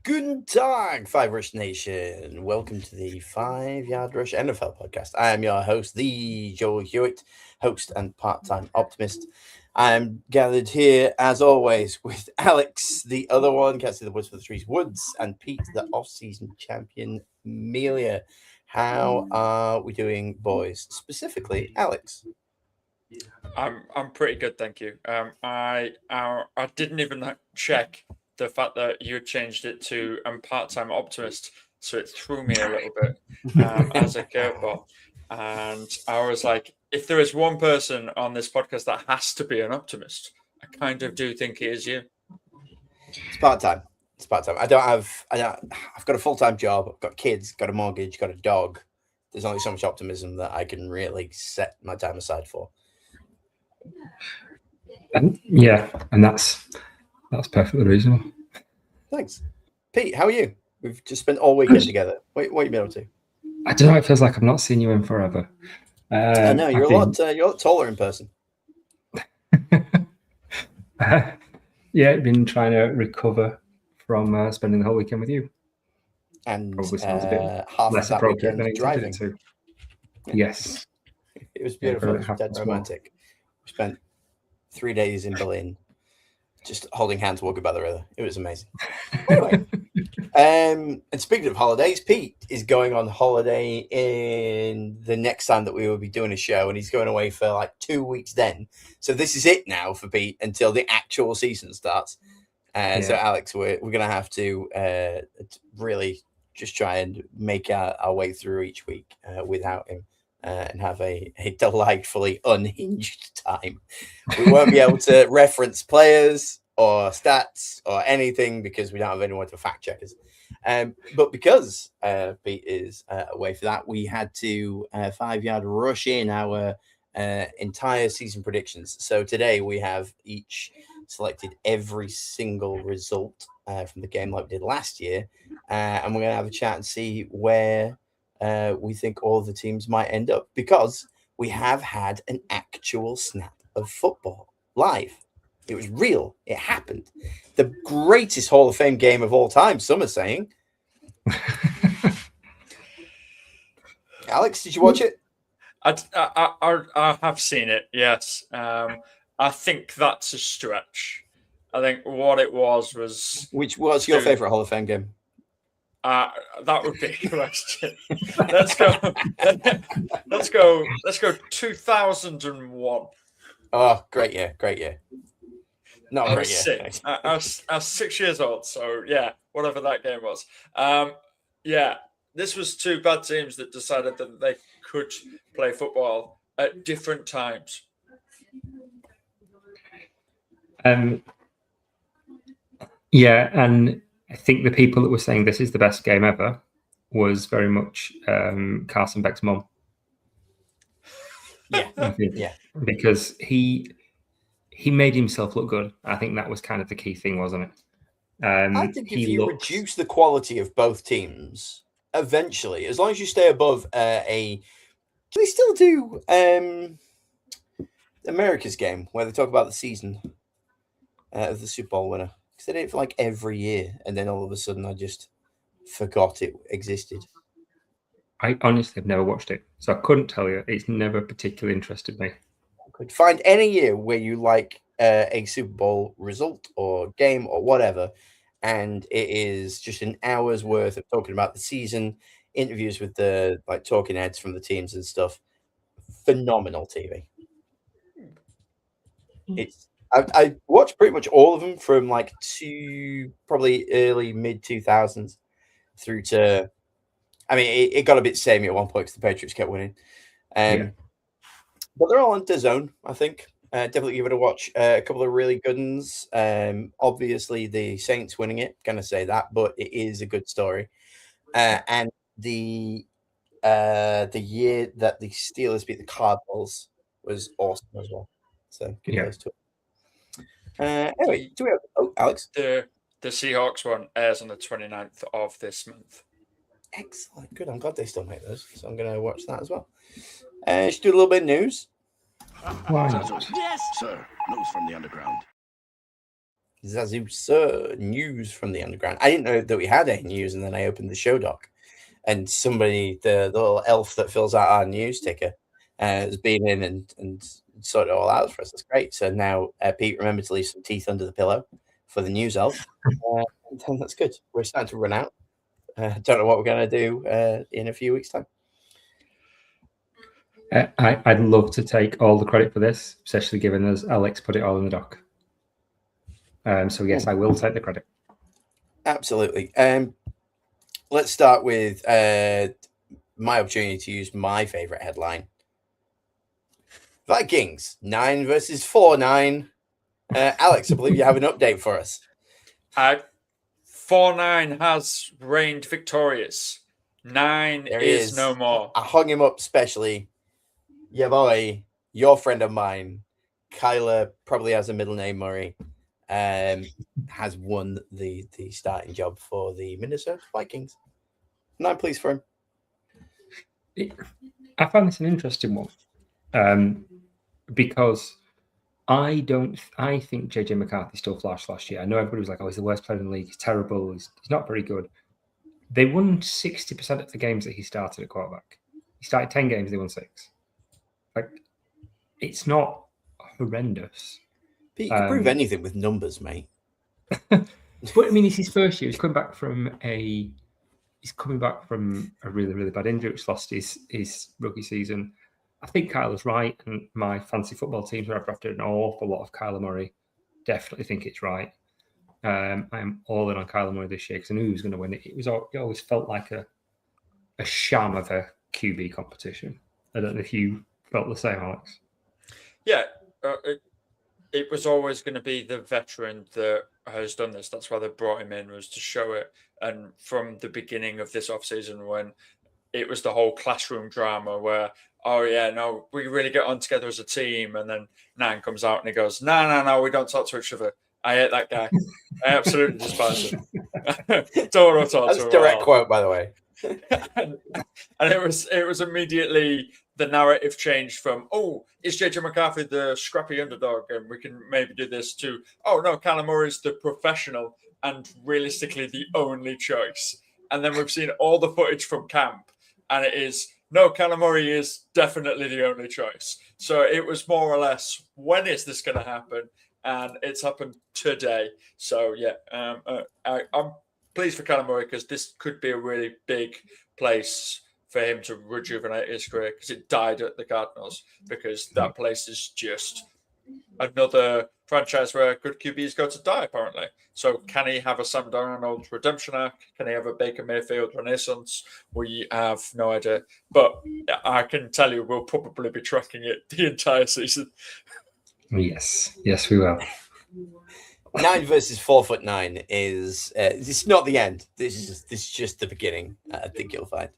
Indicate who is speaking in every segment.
Speaker 1: Guten Tag, Five Rush Nation. Welcome to the 5 Yard Rush NFL podcast. I am your host, the Joel Hewitt, host and part-time optimist. I'm gathered here, as always, with Alex, the other one, Cassie the Woods for the Trees Woods, and Pete, the off-season champion, Amelia. How are we doing, boys? Specifically, Alex.
Speaker 2: I'm pretty good, thank you. I didn't even check the fact that you had changed it to part-time optimist, so it threw me a little bit as a curveball. And I was like, if there is one person on this podcast that has to be an optimist, I kind of do think it is you.
Speaker 1: It's part-time. I've got a full-time job. I've got kids, got a mortgage, got a dog. There's only so much optimism that I can really set my time aside for.
Speaker 3: And that's perfectly reasonable.
Speaker 1: Thanks, Pete. How are you? We've just spent all weekend together. What have you been up to?
Speaker 3: I don't know. It feels like I've not seen you in forever.
Speaker 1: I know you're a lot taller in person.
Speaker 3: Been trying to recover from spending the whole weekend with you.
Speaker 1: And
Speaker 3: probably sounds a bit
Speaker 1: half
Speaker 3: less
Speaker 1: that
Speaker 3: appropriate
Speaker 1: weekend
Speaker 3: than
Speaker 1: driving.
Speaker 3: Too. Yes,
Speaker 1: it was beautiful. It was dead
Speaker 3: more.
Speaker 1: romantic. We spent 3 days in Berlin, just holding hands, walking by the river. It was amazing. Anyway, and speaking of holidays, Pete is going on holiday in the next time that we will be doing a show, and he's going away for like 2 weeks then. So this is it now for Pete until the actual season starts. So Alex, we're going to have to really just try and make our way through each week without him. And have a delightfully unhinged time. We won't be able to reference players or stats or anything because we don't have anyone to fact check us. But because Pete is away for that, we had to 5 Yard rush in our entire season predictions. So today we have each selected every single result from the game like we did last year. And we're going to have a chat and see where we think all the teams might end up, because we have had an actual snap of football live. It was real. It happened. The greatest Hall of Fame game of all time, some are saying. Alex, did you watch it?
Speaker 2: I have seen it, yes. I think that's a stretch. I think what it was...
Speaker 1: What's your favourite Hall of Fame game?
Speaker 2: That would be a question. Let's go 2001.
Speaker 1: Oh, great year. Not a great year.
Speaker 2: I was 6 years old, so yeah, whatever that game was. This was two bad teams that decided that they could play football at different times.
Speaker 3: And I think the people that were saying this is the best game ever was very much Carson Beck's mum.
Speaker 1: Yeah.
Speaker 3: Because he made himself look good. I think that was kind of the key thing, wasn't it?
Speaker 1: I think if you reduce the quality of both teams, eventually, as long as you stay above do they still do America's game where they talk about the season of the Super Bowl winner? Because they did it for like every year, and then all of a sudden I just forgot it existed.
Speaker 3: I honestly have never watched it, so I couldn't tell you. It's never particularly interested me.
Speaker 1: Could find any year where you like a Super Bowl result or game or whatever, and it is just an hour's worth of talking about the season, interviews with the talking heads from the teams and stuff. Phenomenal TV. I watched pretty much all of them from to probably early mid 2000s through to, it got a bit samey at one point because the Patriots kept winning. But they're all on DAZN, I think. Definitely give it a watch. A couple of really good ones. Obviously, the Saints winning it, gonna say that, but it is a good story. And the year that the Steelers beat the Cardinals was awesome as well. So give those two. Anyway, do we have Alex?
Speaker 2: The Seahawks one airs on the 29th of this month.
Speaker 1: Excellent. Good. I'm glad they still make those. So I'm going to watch that as well. Should do a little bit of news.
Speaker 3: Why not?
Speaker 4: Yes, sir. News from the underground.
Speaker 1: Zazu Sir, news from the underground. I didn't know that we had any news, and then I opened the show doc, and somebody, the little elf that fills out our news ticker, has been in and sorted it all out for us. That's great. So now, Pete, remember to leave some teeth under the pillow for the news elf. And that's good. We're starting to run out. Don't know what we're going to do in a few weeks' time.
Speaker 3: I'd love to take all the credit for this, especially given as Alex put it all in the doc. So yes, I will take the credit.
Speaker 1: Absolutely. Let's start with my opportunity to use my favorite headline. Vikings 9 versus 4-9. Alex, I believe you have an update for us.
Speaker 2: 4-9 has reigned victorious. 9 is no more.
Speaker 1: I hung him up specially. Yeah, boy, your friend of mine, Kyler, probably has a middle name Murray, has won the starting job for the Minnesota Vikings. And I'm pleased for him.
Speaker 3: I found this an interesting one because I think JJ McCarthy still flashed last year. I know everybody was like, oh, he's the worst player in the league. He's terrible. He's not very good. They won 60% of the games that he started at quarterback. He started 10 games, they won 6. Like, it's not horrendous.
Speaker 1: But you can prove anything with numbers, mate.
Speaker 3: But I mean, it's his first year. He's coming back from a really, really bad injury, which lost his rookie season. I think Kyler's right, and my fantasy football teams where I've drafted an awful lot of Kyler Murray definitely think it's right. I'm all in on Kyler Murray this year because I knew he was going to win it. It always felt like a sham of a QB competition. I don't know if you felt the same, Alex.
Speaker 2: Yeah, it was always going to be the veteran that has done this. That's why they brought him in, was to show it. And from the beginning of this offseason, when it was the whole classroom drama where, oh, yeah, no, we really get on together as a team. And then Nan comes out and he goes, no, we don't talk to each other. I hate that guy. I absolutely despise him. Don't want to talk to him.
Speaker 1: That's a direct quote, by the way.
Speaker 2: and it was immediately the narrative changed from, oh, is JJ McCarthy the scrappy underdog and we can maybe do this, to, oh, no, Kyler Murray's the professional and realistically the only choice. And then we've seen all the footage from camp and it is, no, Kyler Murray is definitely the only choice. So it was more or less, when is this going to happen? And it's happened today. So, yeah, I'm pleased for Kyler Murray because this could be a really big place for him to rejuvenate his career, because it died at the Cardinals, because that place is just another franchise where good QBs go to die, apparently. So can he have a Sam Darnold redemption arc? Can he have a Baker Mayfield renaissance? We have no idea. But I can tell you we'll probably be tracking it the entire season.
Speaker 3: Yes, we will.
Speaker 1: 9 versus 4'9" is it's not the end. This is just the beginning. I think you'll find,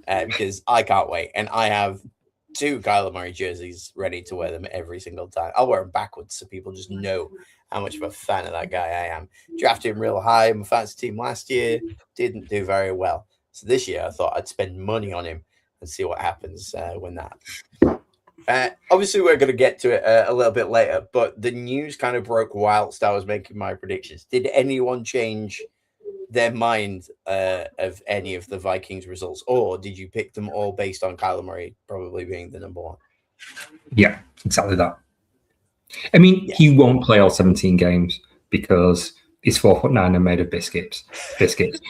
Speaker 1: because I can't wait, and I have 2 Kyler Murray jerseys ready to wear them every single time. I'll wear them backwards so people just know how much of a fan of that guy I am. Drafted him real high in my fantasy team last year, didn't do very well. So this year I thought I'd spend money on him and see what happens when that happens. Obviously, we're going to get to it a little bit later, but the news kind of broke whilst I was making my predictions. Did anyone change their mind of any of the Vikings results, or did you pick them all based on Kyler Murray probably being the number 1?
Speaker 3: Yeah, exactly that. I mean, he won't play all 17 games because he's 4'9" and made of biscuits.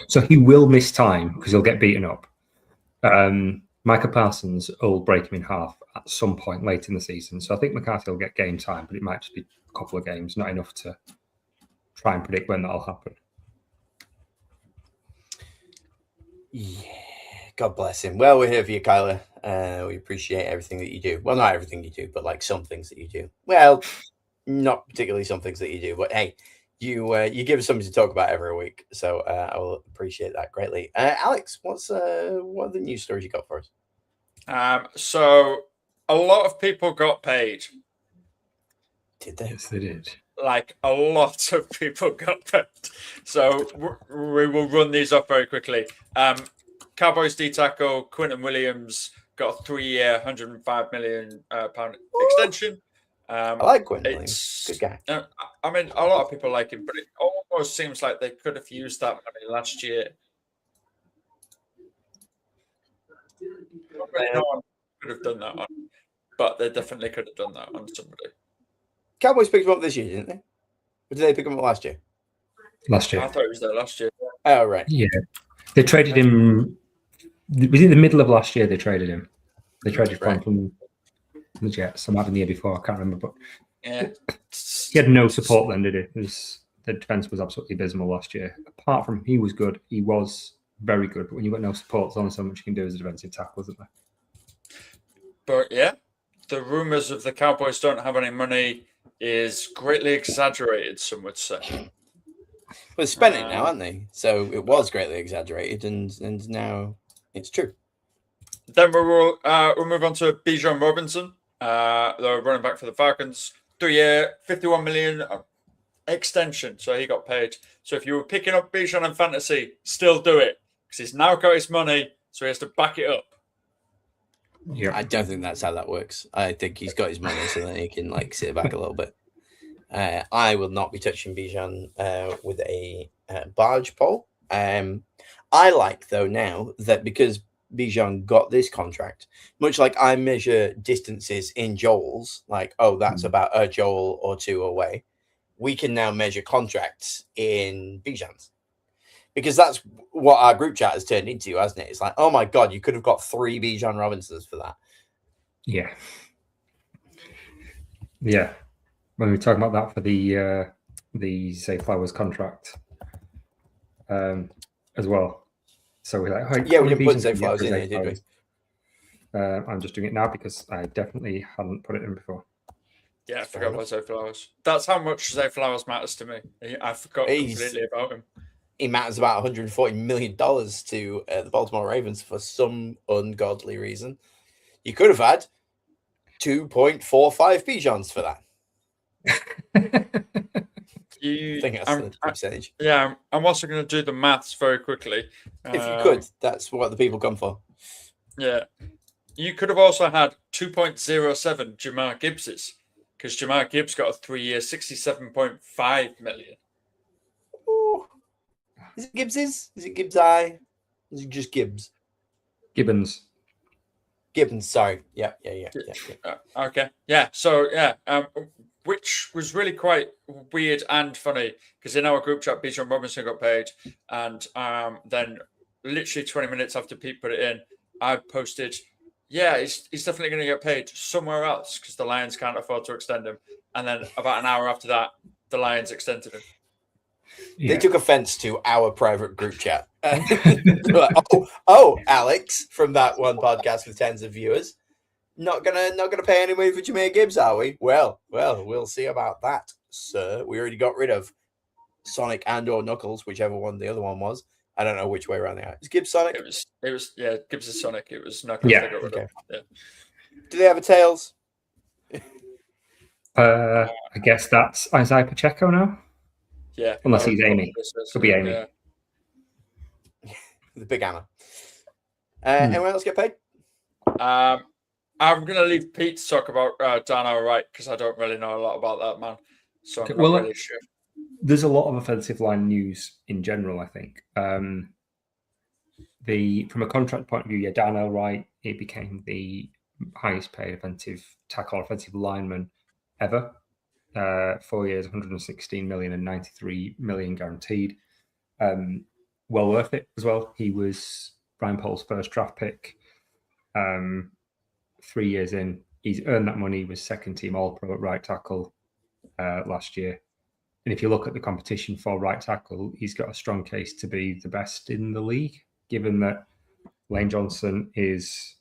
Speaker 3: So he will miss time because he'll get beaten up. Micah Parsons will break him in half at some point late in the season. So I think McCarthy will get game time, but it might just be a couple of games, not enough to try and predict when that'll happen.
Speaker 1: Yeah, God bless him. Well, we're here for you, Kyler. We appreciate everything that you do. Well, not everything you do, but like some things that you do. Well, not particularly some things that you do, but hey, you give us something to talk about every week, so I will appreciate that greatly. Alex, what are the news stories you got for us?
Speaker 2: So a lot of people got paid.
Speaker 1: Did they?
Speaker 3: Yes, they did.
Speaker 2: Like a lot of people got paid. So we will run these off very quickly. Cowboys D tackle Quinton Williams got a 3-year, £105 million extension.
Speaker 1: I like Quinn Williams.
Speaker 2: It's
Speaker 1: Good guy.
Speaker 2: I mean, a lot of people like him, but it almost seems like they could have used that money last year. No one could have done that on, but they definitely could have done that on somebody.
Speaker 1: Cowboys picked him up this year, didn't they? Or did they pick him up last year?
Speaker 3: Last year.
Speaker 2: I thought it was there last year.
Speaker 1: Oh, right.
Speaker 3: Yeah. They traded him. Was it the middle of last year they traded him? They traded from the Jets. I might have been the year before. I can't remember. But
Speaker 2: yeah.
Speaker 3: He had no support then, did he? The defense was absolutely abysmal last year. Apart from he was good. He was very good. But when you've got no support, there's only so much you can do as a defensive tackle, isn't there?
Speaker 2: But yeah, the rumors of the Cowboys don't have any money is greatly exaggerated, some would say.
Speaker 1: Well, they spent it now, haven't they? So it was greatly exaggerated, and now it's true.
Speaker 2: Then we'll move on to Bijan Robinson, the running back for the Falcons. 3-year, $51 million extension, so he got paid. So if you were picking up Bijan in fantasy, still do it because he's now got his money, so he has to back it up.
Speaker 3: Yeah,
Speaker 1: I don't think that's how that works. I think he's got his money so that he can sit back a little bit. I will not be touching Bijan with a barge pole. I like though now that because Bijan got this contract, much like I measure distances in Joel's, like, oh, that's about a Joel or two away. We can now measure contracts in Bijan's. Because that's what our group chat has turned into, hasn't it? It's like, oh my God, you could have got 3 Bijan Robinsons for that.
Speaker 3: Yeah. Yeah. When we were talking about that for the Zay Flowers contract as well. So we're like, oh,
Speaker 1: yeah, we didn't put Zay Flowers in there, did we?
Speaker 3: I'm just doing it now because I definitely hadn't put it in before.
Speaker 2: Yeah, I forgot about Zay Flowers. That's how much Zay Flowers matters to me. I forgot completely about him.
Speaker 1: He matters about $140 million to the Baltimore Ravens for some ungodly reason. You could have had 2.45 Bijans for that. I think that's the percentage.
Speaker 2: Yeah, I'm also going to do the maths very quickly.
Speaker 1: If you could, that's what the people come for.
Speaker 2: Yeah. You could have also had 2.07 Jamar Gibbs's because Jamar Gibbs got a 3-year, $67.5 million.
Speaker 1: Ooh. Is it Gibbs's? Is it Gibbs I? Is it just Gibbs?
Speaker 3: Gibbons,
Speaker 1: sorry. Yeah.
Speaker 2: Okay. Yeah. So, yeah. Which was really quite weird and funny because in our group chat, Bijan Robinson got paid. And then literally 20 minutes after Pete put it in, I posted, yeah, he's definitely going to get paid somewhere else because the Lions can't afford to extend him. And then about an hour after that, the Lions extended him.
Speaker 1: Yeah. They took offense to our private group chat. Like, oh, Alex from that one podcast with tens of viewers, not gonna pay any money for Jahmyr Gibbs, are we? Well, we'll see about that, sir. We already got rid of Sonic and or Knuckles, whichever one the other one was. I don't know which way around they are. Is Gibbs Sonic?
Speaker 2: It was Gibbs is Sonic. It was Knuckles.
Speaker 3: Yeah.
Speaker 2: Okay. Yeah.
Speaker 1: Do they have a Tails?
Speaker 3: I guess that's Isaiah Pacheco now.
Speaker 2: Yeah.
Speaker 3: Unless he's Amy. Could be Amy.
Speaker 2: Yeah.
Speaker 1: The big hammer. Anyone else get paid?
Speaker 2: I'm going to leave Pete to talk about Darnell Wright because I don't really know a lot about that man. So I'm not really sure.
Speaker 3: There's a lot of offensive line news in general, I think. From a contract point of view, Darnell Wright, he became the highest paid offensive tackle, offensive lineman ever. 4 years, $116 million and $93 million guaranteed. Well worth it as well. He was Brian Pohl's first draft pick. 3 years in, he's earned that money. He was second team All-Pro at right tackle last year. And if you look at the competition for right tackle, he's got a strong case to be the best in the league, given that Lane Johnson is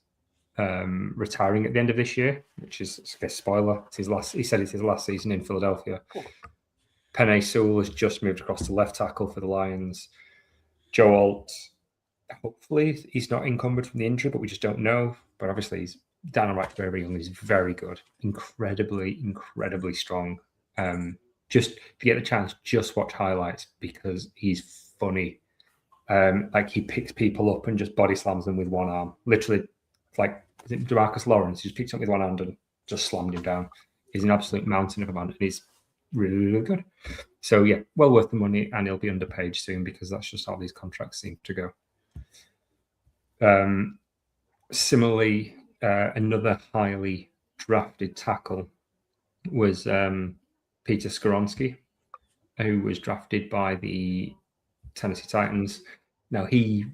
Speaker 3: retiring at the end of this year, which is, I guess, spoiler. It's his last. He said it's his last season in Philadelphia. Cool. Penei Sewell has just moved across to left tackle for the Lions. Joe Alt, hopefully he's not encumbered from the injury, but we just don't know. But obviously, he's Darnell Wright's very young. He's very good, incredibly strong. Just if you get the chance, just watch highlights because he's funny. Like he picks people up and just body slams them with one arm. Literally, like DeMarcus Lawrence, he just picks up with one hand and just slammed him down. He's an absolute mountain of a man, and he's really, really good. So yeah, well worth the money, and he'll be underpaid soon because that's just how these contracts seem to go. Similarly, another highly drafted tackle was Peter Skoronski, who was drafted by the Tennessee Titans. Now he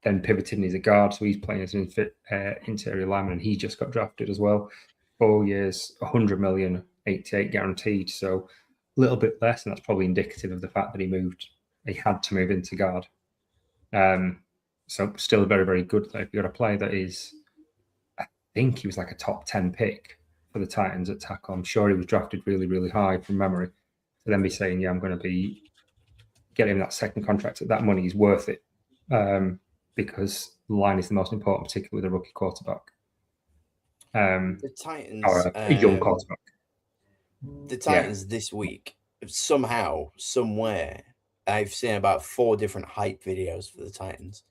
Speaker 3: then pivoted and he's a guard, so he's playing as an interior lineman, and he just got drafted as well. 4 years, 100 million, 88 guaranteed, so a little bit less, and that's probably indicative of the fact that he had to move into guard. So still very, very good though. If you've got a player that is, I think he was like a top 10 pick for the Titans at tackle. I'm sure he was drafted really, really high from memory. To then be saying, yeah, I'm going to be getting that second contract at that money is worth it, because the line is the most important, particularly with a rookie quarterback.
Speaker 1: The Titans,
Speaker 3: or a young quarterback.
Speaker 1: The Titans this week, somehow, somewhere, I've seen about 4 different hype videos for the Titans.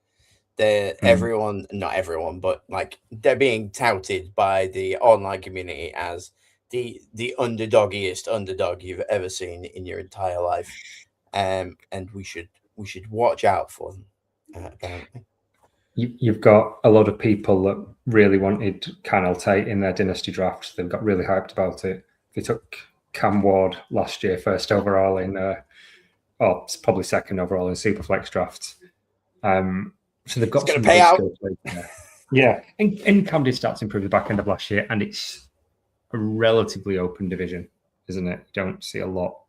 Speaker 1: They're everyone, not everyone, but like they're being touted by the online community as the underdoggiest underdog you've ever seen in your entire life, and we should watch out for them. Apparently,
Speaker 3: you've got a lot of people that really wanted Canal Tate in their dynasty drafts. They've got really hyped about it. They took Cam Ward last year, first overall in, it's probably second overall in Superflex drafts. So they've got
Speaker 1: going to pay out.
Speaker 3: Yeah, and Cam did start to improve the back end of last year, and it's a relatively open division, isn't it? You don't see a lot.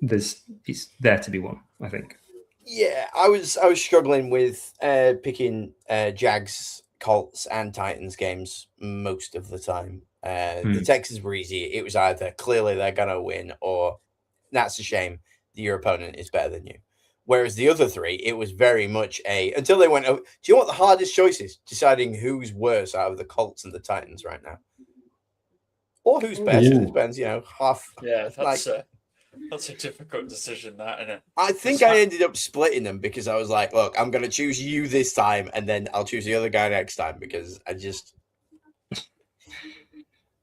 Speaker 3: It's there to be won, I think.
Speaker 1: Yeah, I was struggling with picking Jags, Colts, and Titans games most of the time. The Texans were easy. It was either clearly they're going to win, or that's a shame. Your opponent is better than you. Whereas the other 3, it was very much until they went. Do you know what the hardest choice is? Deciding who's worse out of the Colts and the Titans right now, or who's best. It depends, half.
Speaker 2: Yeah, that's a difficult decision, that, isn't it?
Speaker 1: I think I ended up splitting them because I was like, look, I'm going to choose you this time, and then I'll choose the other guy next time, because I just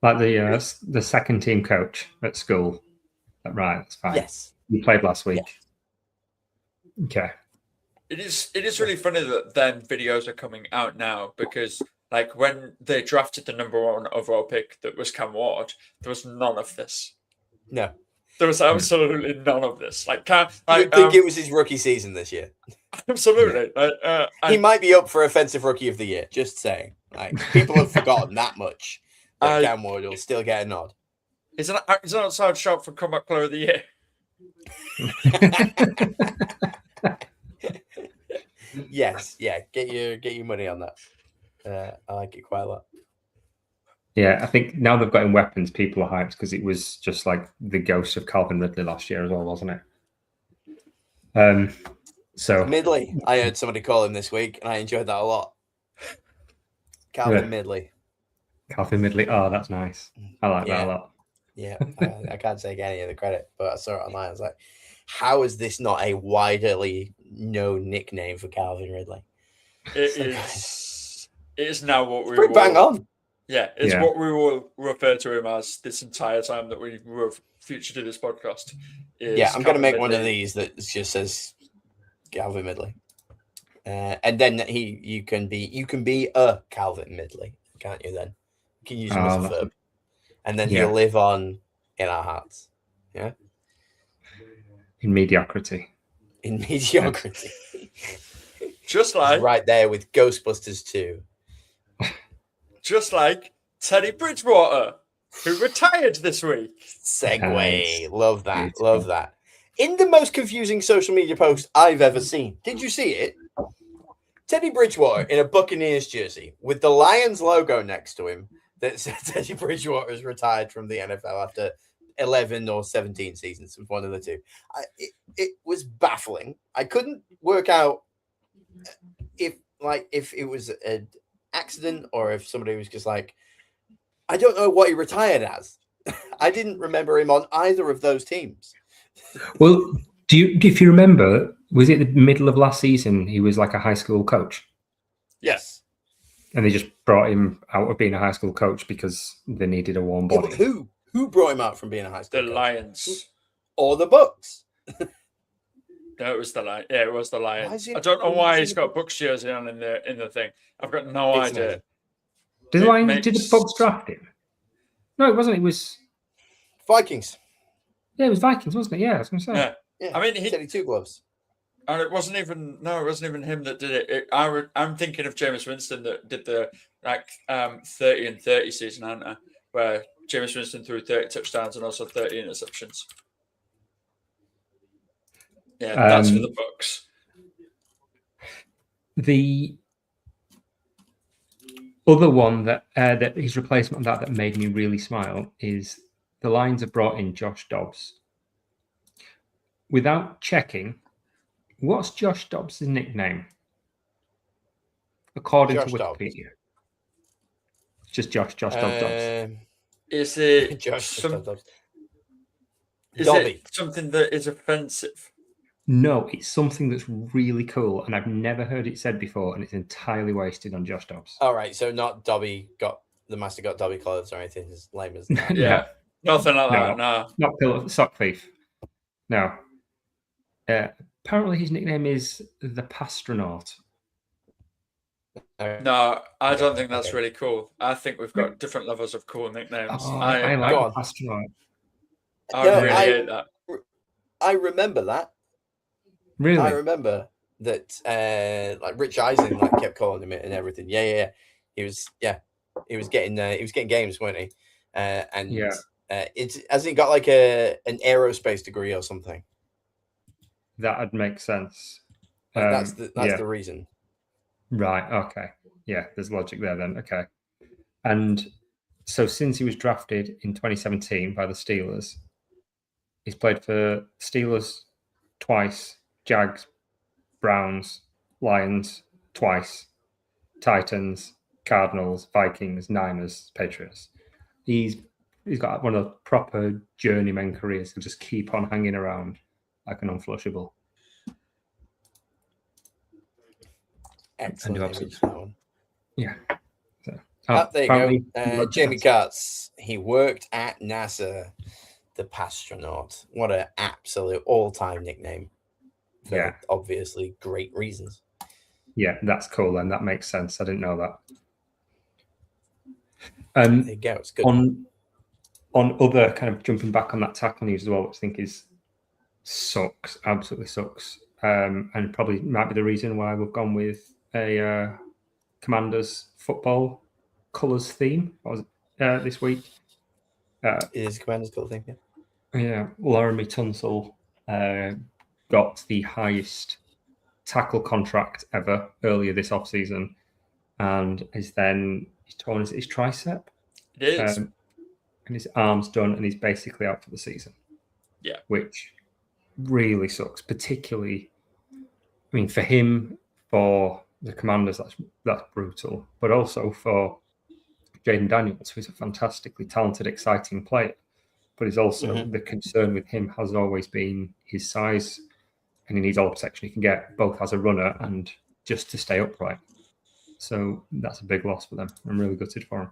Speaker 3: like the second team coach at school. Right, that's fine.
Speaker 1: Yes,
Speaker 3: you played last week.
Speaker 1: Yes.
Speaker 3: Okay.
Speaker 2: It is really funny that then videos are coming out now, because like when they drafted the number 1 overall pick that was Cam Ward, there was none of this.
Speaker 1: No.
Speaker 2: There was absolutely none of this. Like, I
Speaker 1: think it was his rookie season this year.
Speaker 2: Absolutely.
Speaker 1: He might be up for Offensive Rookie of the Year. Just saying. Like, people have forgotten that much. That Cam Ward will still get a nod.
Speaker 2: Is an outside shot for Comeback Player of the Year.
Speaker 1: Yes, yeah. Get your money on that. I like it quite a lot.
Speaker 3: Yeah, I think now they've got in weapons, people are hyped because it was just like the ghost of Calvin Ridley last year as well, wasn't it? So
Speaker 1: Midley, I heard somebody call him this week, and I enjoyed that a lot. Calvin Midley.
Speaker 3: Calvin Midley. Oh, that's nice. I like that a lot.
Speaker 1: Yeah, I can't take any of the credit, but I saw it online. I was like, how is this not a widely known nickname for Calvin Ridley?
Speaker 2: It is now what we
Speaker 1: will, bang on.
Speaker 2: Yeah, it's what we will refer to him as this entire time that we were featured in this podcast.
Speaker 1: I'm going to make one of these that just says Calvin Midley, and then you can be a Calvin Midley, can't you? Then you can use him as a verb, and then he'll live on in our hearts. Yeah,
Speaker 3: in mediocrity.
Speaker 1: In mediocrity.
Speaker 2: Just like
Speaker 1: right there with Ghostbusters 2.
Speaker 2: Just like Teddy Bridgewater, who retired this week.
Speaker 1: Segue. Love that. Beautiful. Love that. In the most confusing social media post I've ever seen. Did you see it? Teddy Bridgewater in a Buccaneers jersey with the Lions logo next to him that said Teddy Bridgewater is retired from the NFL after 11 or 17 seasons. One of the two. It was baffling. I couldn't work out if it was an accident or if somebody was just like, I don't know what he retired as. I didn't remember him on either of those teams.
Speaker 3: Well, if you remember, was it the middle of last season? He was like a high school coach.
Speaker 2: Yes.
Speaker 3: And they just brought him out of being a high school coach because they needed a warm body.
Speaker 1: Yeah, Who brought him out from being a high
Speaker 2: The
Speaker 1: school coach?
Speaker 2: Lions.
Speaker 1: Or the Bucks?
Speaker 2: No, it was the Lions. Yeah, it was the Lions.
Speaker 1: he-
Speaker 2: I don't know
Speaker 1: why
Speaker 2: why
Speaker 1: is
Speaker 2: he's
Speaker 1: he-
Speaker 2: got Bucks jersey on in the thing. I've got no
Speaker 1: It's
Speaker 2: idea.
Speaker 1: amazing.
Speaker 3: Did
Speaker 2: It
Speaker 3: the Lions,
Speaker 2: makes-
Speaker 3: did the Bucks draft him? No, it wasn't. It was
Speaker 1: Vikings.
Speaker 3: it was Vikings, wasn't it? Yeah, I was going to say.
Speaker 2: Yeah.
Speaker 1: Yeah.
Speaker 2: I mean, he,
Speaker 1: 32 gloves.
Speaker 2: and it wasn't even him that did it. I'm thinking of Jameis Winston that did the 30 and 30 season, aren't I? Where Jameis Winston threw 30 touchdowns and also 30 interceptions. Yeah, that's for the Bucks.
Speaker 3: The other one that his replacement that made me really smile is the Lions have brought in Josh Dobbs. Without checking, what's Josh Dobbs' nickname? According
Speaker 1: Josh
Speaker 3: to
Speaker 1: Dobbs.
Speaker 3: Wikipedia. Just Josh Dobbs.
Speaker 2: Is it
Speaker 1: Josh Dobbs.
Speaker 2: Is
Speaker 1: Dobby.
Speaker 2: it something that is offensive?
Speaker 3: No, it's something that's really cool, and I've never heard it said before, and it's entirely wasted on Josh Dobbs.
Speaker 1: All right, so not Dobby got the master got Dobby clothes or anything as lame as that.
Speaker 2: Yeah, nothing like
Speaker 3: No.
Speaker 2: that. No.
Speaker 3: Not pillow, sock thief. No. Apparently, his nickname is the Pastronaut.
Speaker 2: No, I don't think that's
Speaker 1: Okay.
Speaker 2: really cool. I think we've got different levels of cool nicknames.
Speaker 3: Oh,
Speaker 2: I
Speaker 3: I like
Speaker 1: Go
Speaker 3: the
Speaker 1: on.
Speaker 3: Pastronaut.
Speaker 1: No,
Speaker 2: really hate that.
Speaker 1: I remember that.
Speaker 3: Really?
Speaker 1: I remember that. Like Rich Eisen kept calling him it and everything. Yeah. He was getting games, weren't he? And
Speaker 3: Yeah.
Speaker 1: hasn't he got like an aerospace degree or something?
Speaker 3: That'd make sense.
Speaker 1: That's the reason.
Speaker 3: Right. Okay. Yeah, there's logic there then. Okay. And so since he was drafted in 2017 by the Steelers, he's played for Steelers twice, Jags, Browns, Lions twice, Titans, Cardinals, Vikings, Niners, Patriots. He's got one of the proper journeyman careers. He'll just keep on hanging around like an unflushable.
Speaker 1: Excellent
Speaker 3: And
Speaker 1: image, that one.
Speaker 3: Yeah. So,
Speaker 1: There you go. Jamie Katz. He worked at NASA. The Pastronaut. What an absolute all-time nickname. For obviously great reasons.
Speaker 3: Yeah, that's cool, and that makes sense. I didn't know that.
Speaker 1: There you go. It's good.
Speaker 3: On other kind of jumping back on that tackle news as well, which I think absolutely sucks, and probably might be the reason why we've gone with a Commanders football colours theme this week.
Speaker 1: It is Commanders colour theme, yeah.
Speaker 3: Yeah, Laramie Tunsil got the highest tackle contract ever earlier this offseason, and he's torn his tricep.
Speaker 2: It is.
Speaker 3: And his arm's done, and he's basically out for the season.
Speaker 2: Yeah.
Speaker 3: Which really sucks, particularly, I mean, for him, for the Commanders, that's brutal, but also for Jaden Daniels, who's a fantastically talented, exciting player. But he's also, the concern with him has always been his size, and he needs all the protection he can get, both as a runner and just to stay upright. So that's a big loss for them. I'm really gutted for him.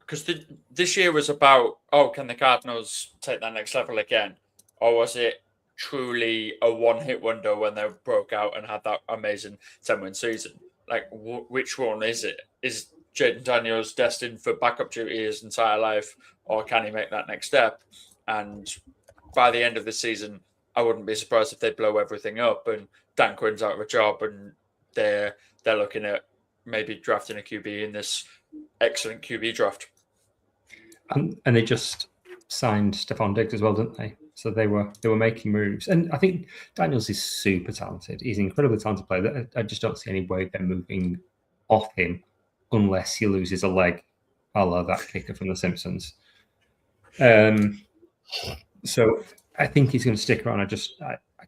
Speaker 2: Because this year was about, can the Cardinals take that next level again? Or was it truly a one-hit wonder when they broke out and had that amazing 10-win season? Like, which one is it? Is Jaden Daniels destined for backup duty his entire life, or can he make that next step? And by the end of the season, I wouldn't be surprised if they blow everything up and Dan Quinn's out of a job and they're looking at maybe drafting a QB in this excellent QB draft.
Speaker 3: And they just signed Stephon Diggs as well, didn't they? So they were making moves. And I think Daniels is super talented. He's an incredibly talented player. I just don't see any way they're moving off him unless he loses a leg, a la that kicker from The Simpsons. So I think he's going to stick around. I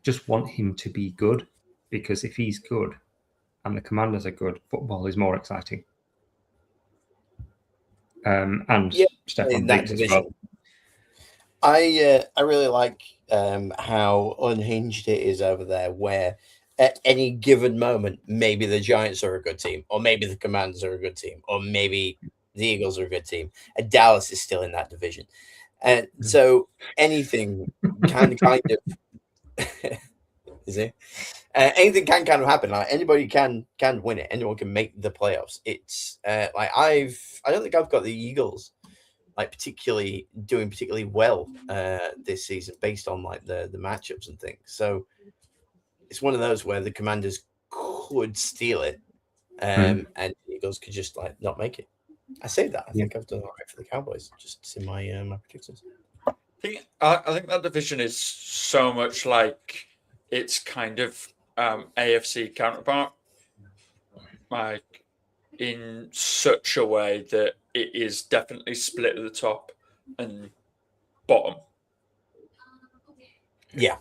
Speaker 3: just want him to be good, because if he's good and the Commanders are good, football is more exciting. And Stephon Diggs as well.
Speaker 1: I really like how unhinged it is over there, where at any given moment, maybe the Giants are a good team, or maybe the Commanders are a good team, or maybe the Eagles are a good team, and Dallas is still in that division. And so anything kind of is it? Anything can kind of happen. Like anybody can win it. Anyone can make the playoffs. It's like I don't think I've got the Eagles like doing particularly well this season based on like the matchups and things. So it's one of those where the Commanders could steal it, and the Eagles could just like not make it. I say that. I think I've done all right for the Cowboys. Just in my predictions.
Speaker 2: I think that division is so much like its kind of AFC counterpart, like in such a way that it is definitely split at the top and bottom.
Speaker 1: Yeah.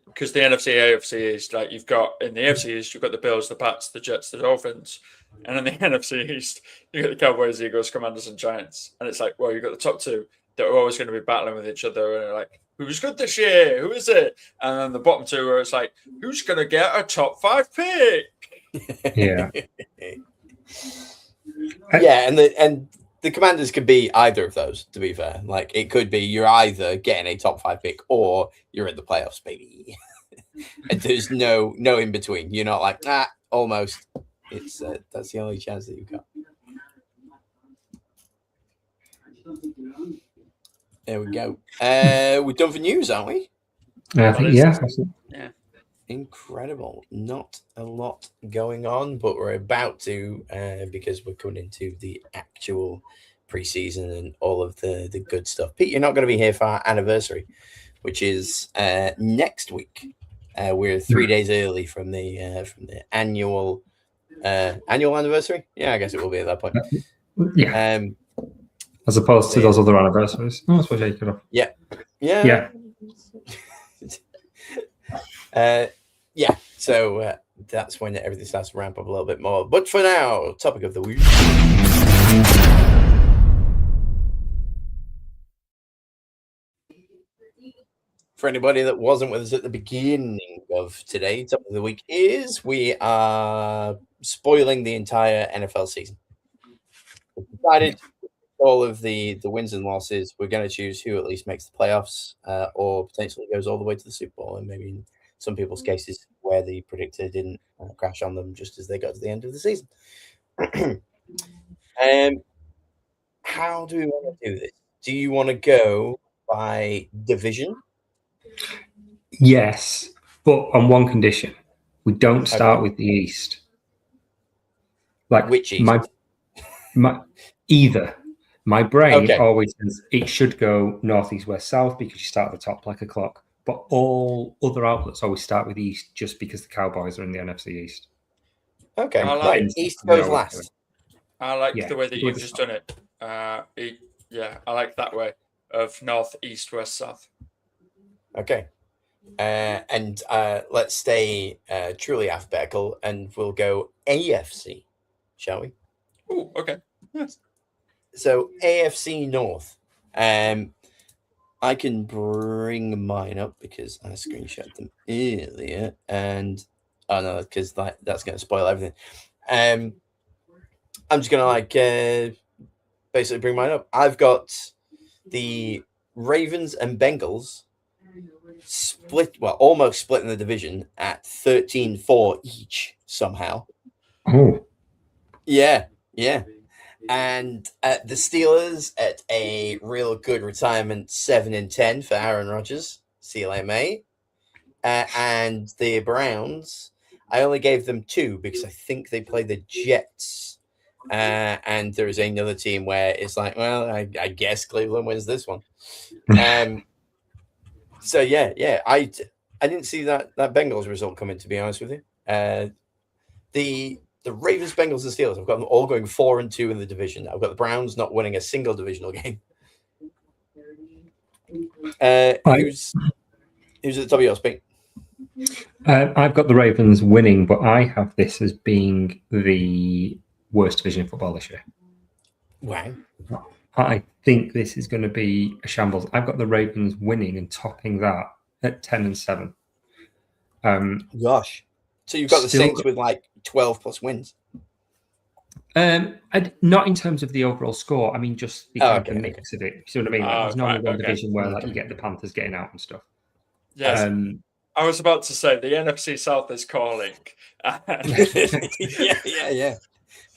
Speaker 2: Because the NFC, AFC East, like you've got in the AFC East, you've got the Bills, the Pats, the Jets, the Dolphins, and in the NFC East, you've got the Cowboys, Eagles, Commanders, and Giants. And it's like, well, you've got the top two that are always going to be battling with each other, and like, who's good this year? Who is it? And then the bottom two, where it's like, who's going to get a top 5 pick?
Speaker 3: Yeah,
Speaker 1: yeah, and the Commanders could be either of those. To be fair, like it could be you're either getting a top 5 pick or you're in the playoffs, baby. And there's no in between. You're not like almost. It's that's the only chance that you've got. There we go. We're done for news, aren't we?
Speaker 3: I think, yeah.
Speaker 1: Incredible. Not a lot going on, but we're about to because we're coming into the actual preseason and all of the good stuff. Pete, you're not going to be here for our anniversary, which is next week. We're 3 days early from the annual anniversary. Yeah, I guess it will be at that point.
Speaker 3: Yeah. As opposed to those other anniversaries. Oh, I suppose you could have.
Speaker 1: Yeah. So that's when everything starts to ramp up a little bit more. But for now, topic of the week. For anybody that wasn't with us at the beginning of today, topic of the week is we are spoiling the entire NFL season. We've decided all of the wins and losses, we're going to choose who at least makes the playoffs or potentially goes all the way to the Super Bowl. And maybe in some people's cases where the predictor didn't crash on them just as they got to the end of the season. How do we want to do this? Do you want to go by division?
Speaker 3: Yes, but on one condition. We don't start with the East. Like
Speaker 1: which East?
Speaker 3: My either. My brain always says it should go north, east, west, south because you start at the top like a clock. But all other outlets always start with East just because the Cowboys are in the NFC East.
Speaker 1: Okay, I like East goes last.
Speaker 2: I like the way that you've just done it. I like that way of north, east, west, south.
Speaker 1: Okay. And let's stay truly alphabetical and we'll go AFC, shall we?
Speaker 2: Oh, okay. Yes.
Speaker 1: So AFC North. I can bring mine up because I screenshot them earlier, and because that's going to spoil everything. I'm just going to basically bring mine up. I've got the Ravens and Bengals almost split in the division at 13-4 each somehow.
Speaker 3: Oh,
Speaker 1: yeah. And the Steelers at a real good retirement 7-10 for Aaron Rodgers. See you later, mate. And the Browns, I only gave them 2 because I think they play the Jets. And there is another team where it's like, well, I guess Cleveland wins this one. So yeah, I didn't see that Bengals result coming, to be honest with you. The Ravens, Bengals, and Steelers, I've got them all going 4-2 in the division. I've got the Browns not winning a single divisional game. Who's at the top of yours, Pete?
Speaker 3: I've got the Ravens winning, but I have this as being the worst division in football this year.
Speaker 1: Wow.
Speaker 3: I think this is going to be a shambles. I've got the Ravens winning and topping that at 10-7.
Speaker 1: Gosh. So you've got the Saints with 12 plus wins.
Speaker 3: Not in terms of the overall score. I mean, just the kind of the mix of it. You see what I mean? Like, there's normally one division where like you get the Panthers getting out and stuff.
Speaker 2: Yes. I was about to say the NFC South is calling.
Speaker 1: yeah.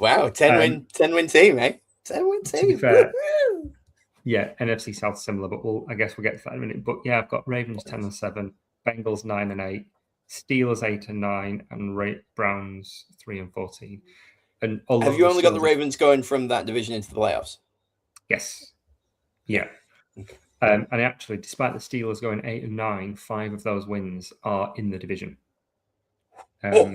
Speaker 1: Wow, 10 win team, eh? 10-win team.
Speaker 3: To be fair, yeah, NFC South similar, but I guess we'll get to that in a minute. But yeah, I've got Ravens 10-7, Bengals 9-8, Steelers 8-9, and Browns 3-14. And
Speaker 1: have you only got the Ravens going from that division into the playoffs?
Speaker 3: Yes. Yeah. And actually, despite the Steelers going 8-9, 5 of those wins are in the division.
Speaker 1: Yeah,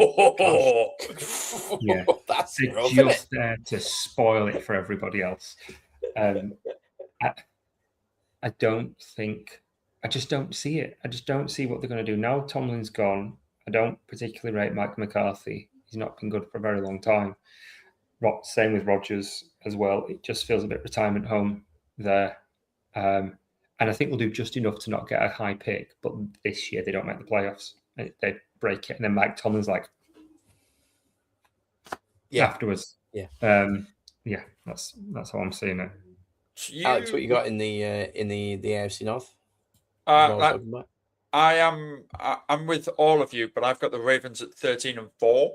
Speaker 3: that's just there to spoil it for everybody else. I just don't see it. I just don't see what they're going to do now. Tomlin's gone. I don't particularly rate Mike McCarthy. He's not been good for a very long time. Same with Rodgers as well. It just feels a bit retirement home there. And I think we'll do just enough to not get a high pick. But this year they don't make the playoffs. They break it. And then Mike Tomlin's like, afterwards.
Speaker 1: Yeah.
Speaker 3: That's how I'm seeing it.
Speaker 1: Alex, what you got in the AFC North?
Speaker 2: I'm with all of you, but I've got the Ravens at 13-4.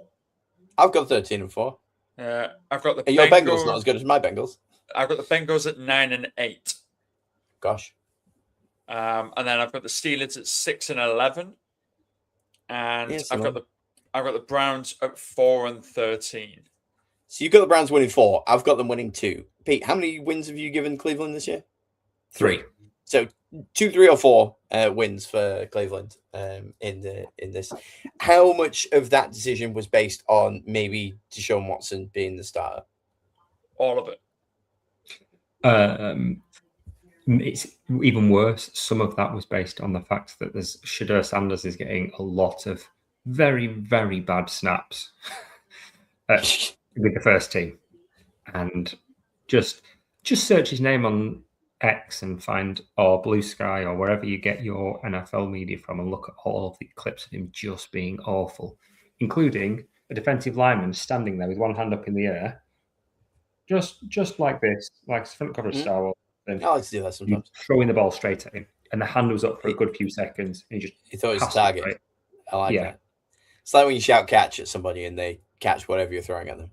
Speaker 1: I've got 13-4.
Speaker 2: I've got the
Speaker 1: Bengals. Your Bengals not as good as my Bengals.
Speaker 2: I've got the Bengals at 9-8.
Speaker 1: Gosh.
Speaker 2: And then I've got the Steelers at 6-11, and I've got the Browns at 4-13.
Speaker 1: So you've got the Browns winning 4. I've got them winning 2. Pete, how many wins have you given Cleveland this year? 3. So 2, 3, or 4 wins for Cleveland in this. How much of that decision was based on maybe Deshaun Watson being the starter?
Speaker 2: All of it.
Speaker 3: It's even worse. Some of that was based on the fact that Shedeur Sanders is getting a lot of very, very bad snaps with the first team. And just search his name on X and find or Blue Sky or wherever you get your NFL media from and look at all of the clips of him just being awful, including a defensive lineman standing there with one hand up in the air, just like this, like front cover of Star Wars.
Speaker 1: I like to do that sometimes.
Speaker 3: Throwing the ball straight at him, and the hand was up for a good few seconds. And
Speaker 1: he thought it was a target. Right. I like that. It's like when you shout catch at somebody and they catch whatever you're throwing at them.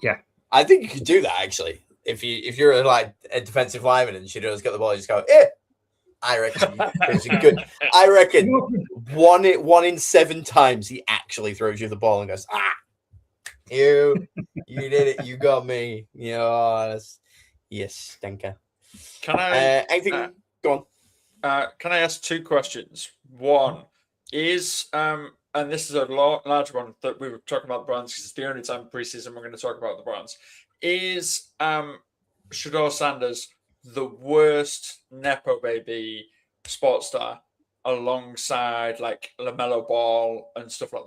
Speaker 3: Yeah,
Speaker 1: I think you could do that actually. If you're like a defensive lineman and Shedeur's got the ball, you just go, I reckon it's good. I reckon 1 in 7 times he actually throws you the ball and goes, you did it, you got me. Yes, stinker.
Speaker 2: Can I
Speaker 1: anything? Go
Speaker 2: on. Can I ask 2 questions? One is, and this is a large one that we were talking about the Browns because it's the only time preseason we're going to talk about the Browns. Is Shedeur Sanders the worst Nepo baby sports star alongside like LaMelo Ball and stuff like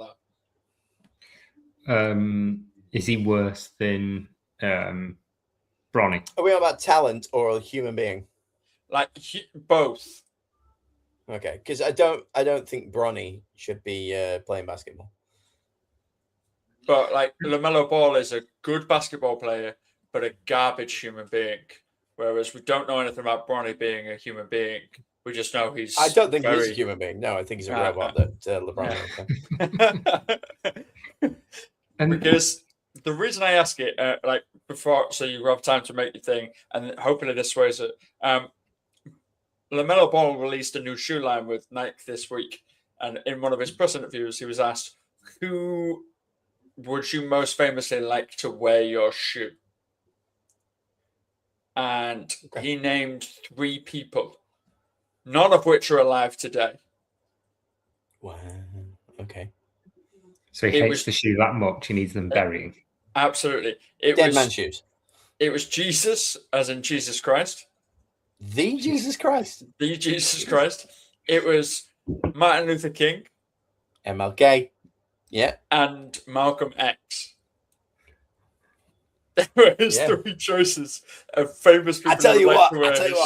Speaker 3: that? Is he worse than Bronny?
Speaker 1: Are we on about talent or a human being?
Speaker 2: Like both.
Speaker 1: Okay, because I don't think Bronny should be playing basketball.
Speaker 2: But like LaMelo Ball is a good basketball player, but a garbage human being. Whereas we don't know anything about Bronny being a human being. We just know he's.
Speaker 1: I don't think he's a human being. No, I think he's a robot that LeBron.
Speaker 2: Because the reason I ask it, like before, so you have time to make your thing, and hopefully this sways it. LaMelo Ball released a new shoe line with Nike this week, and in one of his press interviews, he was asked, "Who would you most famously like to wear your shoe?" And he named 3 people, none of which are alive today.
Speaker 1: Wow. Okay.
Speaker 3: So he hates the shoe that much, he needs them burying.
Speaker 2: Absolutely.
Speaker 1: Dead man shoes.
Speaker 2: It was Jesus, as in Jesus Christ.
Speaker 1: The Jesus Christ.
Speaker 2: The Jesus Christ. It was Martin Luther King.
Speaker 1: MLK. Yeah.
Speaker 2: And Malcolm X. There were his 3 choices of famous people.
Speaker 1: I tell you what,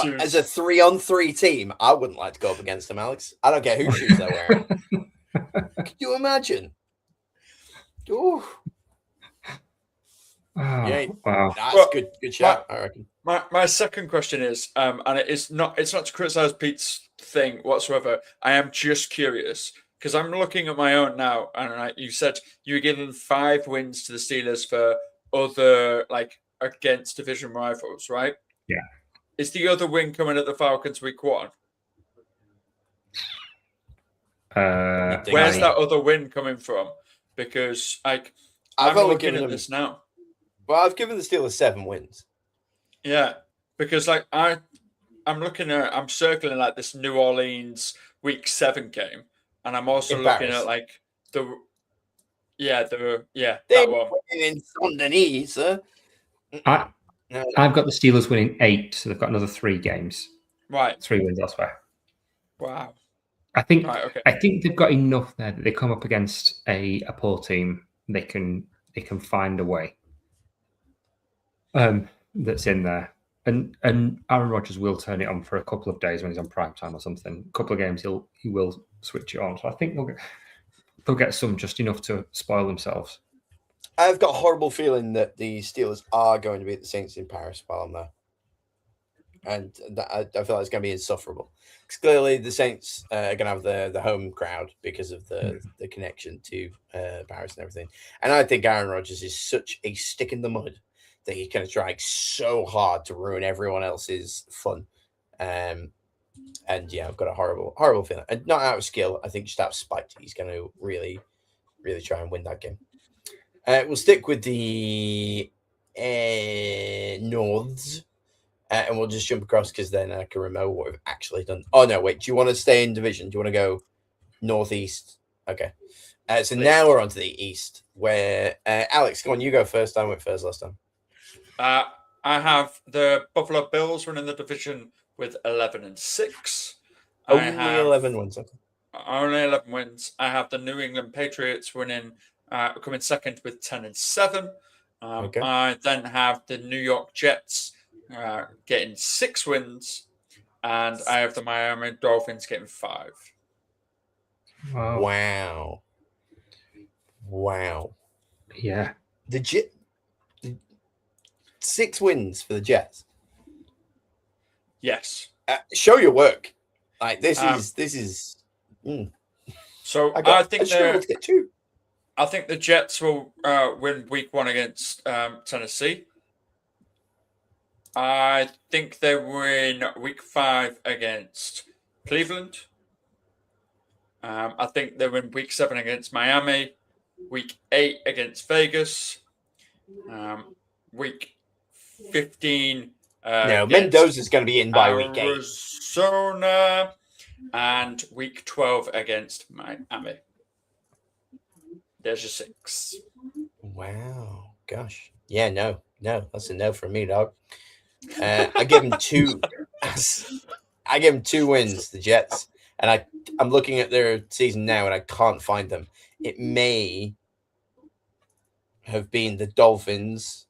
Speaker 2: shoes.
Speaker 1: As a 3-on-3 team, I wouldn't like to go up against them, Alex. I don't care whose shoes they're wearing. Can you imagine? Ooh.
Speaker 3: Oh,
Speaker 1: Yeah,
Speaker 3: wow.
Speaker 1: that's
Speaker 2: Well,
Speaker 1: good shout, I reckon.
Speaker 2: My second question is, and it's not to criticize Pete's thing whatsoever. I am just curious because I'm looking at my own now, and you said you were giving 5 wins to the Steelers for other against division rivals, right?
Speaker 3: Yeah.
Speaker 2: Is the other win coming at the Falcons week 1? Where's that other win coming from? Because I'm
Speaker 1: only
Speaker 2: looking
Speaker 1: given
Speaker 2: at
Speaker 1: them
Speaker 2: this now.
Speaker 1: Well, I've given the Steelers 7 wins.
Speaker 2: Yeah, because I'm circling this New Orleans week 7 game, and I'm also looking
Speaker 1: Paris.
Speaker 2: at that
Speaker 1: They're
Speaker 2: one.
Speaker 1: winning Saint Denis, sir.
Speaker 3: I've got the Steelers winning 8, so they've got another 3 games.
Speaker 2: Right.
Speaker 3: 3 wins elsewhere.
Speaker 2: Wow.
Speaker 3: I think
Speaker 2: Right, okay.
Speaker 3: I think they've got enough there that they come up against a poor team. They can find a way. That's in there. And Aaron Rodgers will turn it on for a couple of days when he's on prime time or something. A couple of games he will switch it on. So I think they'll get some just enough to spoil themselves.
Speaker 1: I've got a horrible feeling that the Steelers are going to beat the Saints in Paris while I'm there. And I feel like it's going to be insufferable. Because clearly the Saints are going to have the home crowd because of the connection to Paris and everything. And I think Aaron Rodgers is such a stick in the mud that he's going to try so hard to ruin everyone else's fun. And yeah, I've got a horrible feeling. And not out of skill, I think just out of spite. He's going to really, really try and win that game. We'll stick with the Norths. And we'll just jump across because then I can remember what we've actually done. Oh, no, wait. Do you want to stay in division? Do you want to go northeast? Okay. So now we're on to the east where, Alex, come on, you go first. I went first last time.
Speaker 2: I have the Buffalo Bills winning the division with 11-6.
Speaker 1: Only 11 wins. Okay.
Speaker 2: Only 11 wins. I have the New England Patriots winning, coming second with 10-7.
Speaker 1: Okay.
Speaker 2: I then have the New York Jets getting 6 wins, and I have the Miami Dolphins getting 5.
Speaker 1: Wow.
Speaker 3: Yeah.
Speaker 1: The 6 wins for the Jets.
Speaker 2: Yes.
Speaker 1: Show your work. This is.
Speaker 2: So I think the Jets will win week 1 against Tennessee. I think they win week 5 against Cleveland. I think they win week 7 against Miami, week 8 against Vegas, week 15.
Speaker 1: Mendoza's going to be in by week 8.
Speaker 2: Arizona, and week 12 against Miami. There's your 6.
Speaker 1: Wow. Gosh. Yeah, no. That's a no from me, dog. I give him 2. I give him 2 wins, the Jets, and I'm looking at their season now, and I can't find them. It may have been the Dolphins.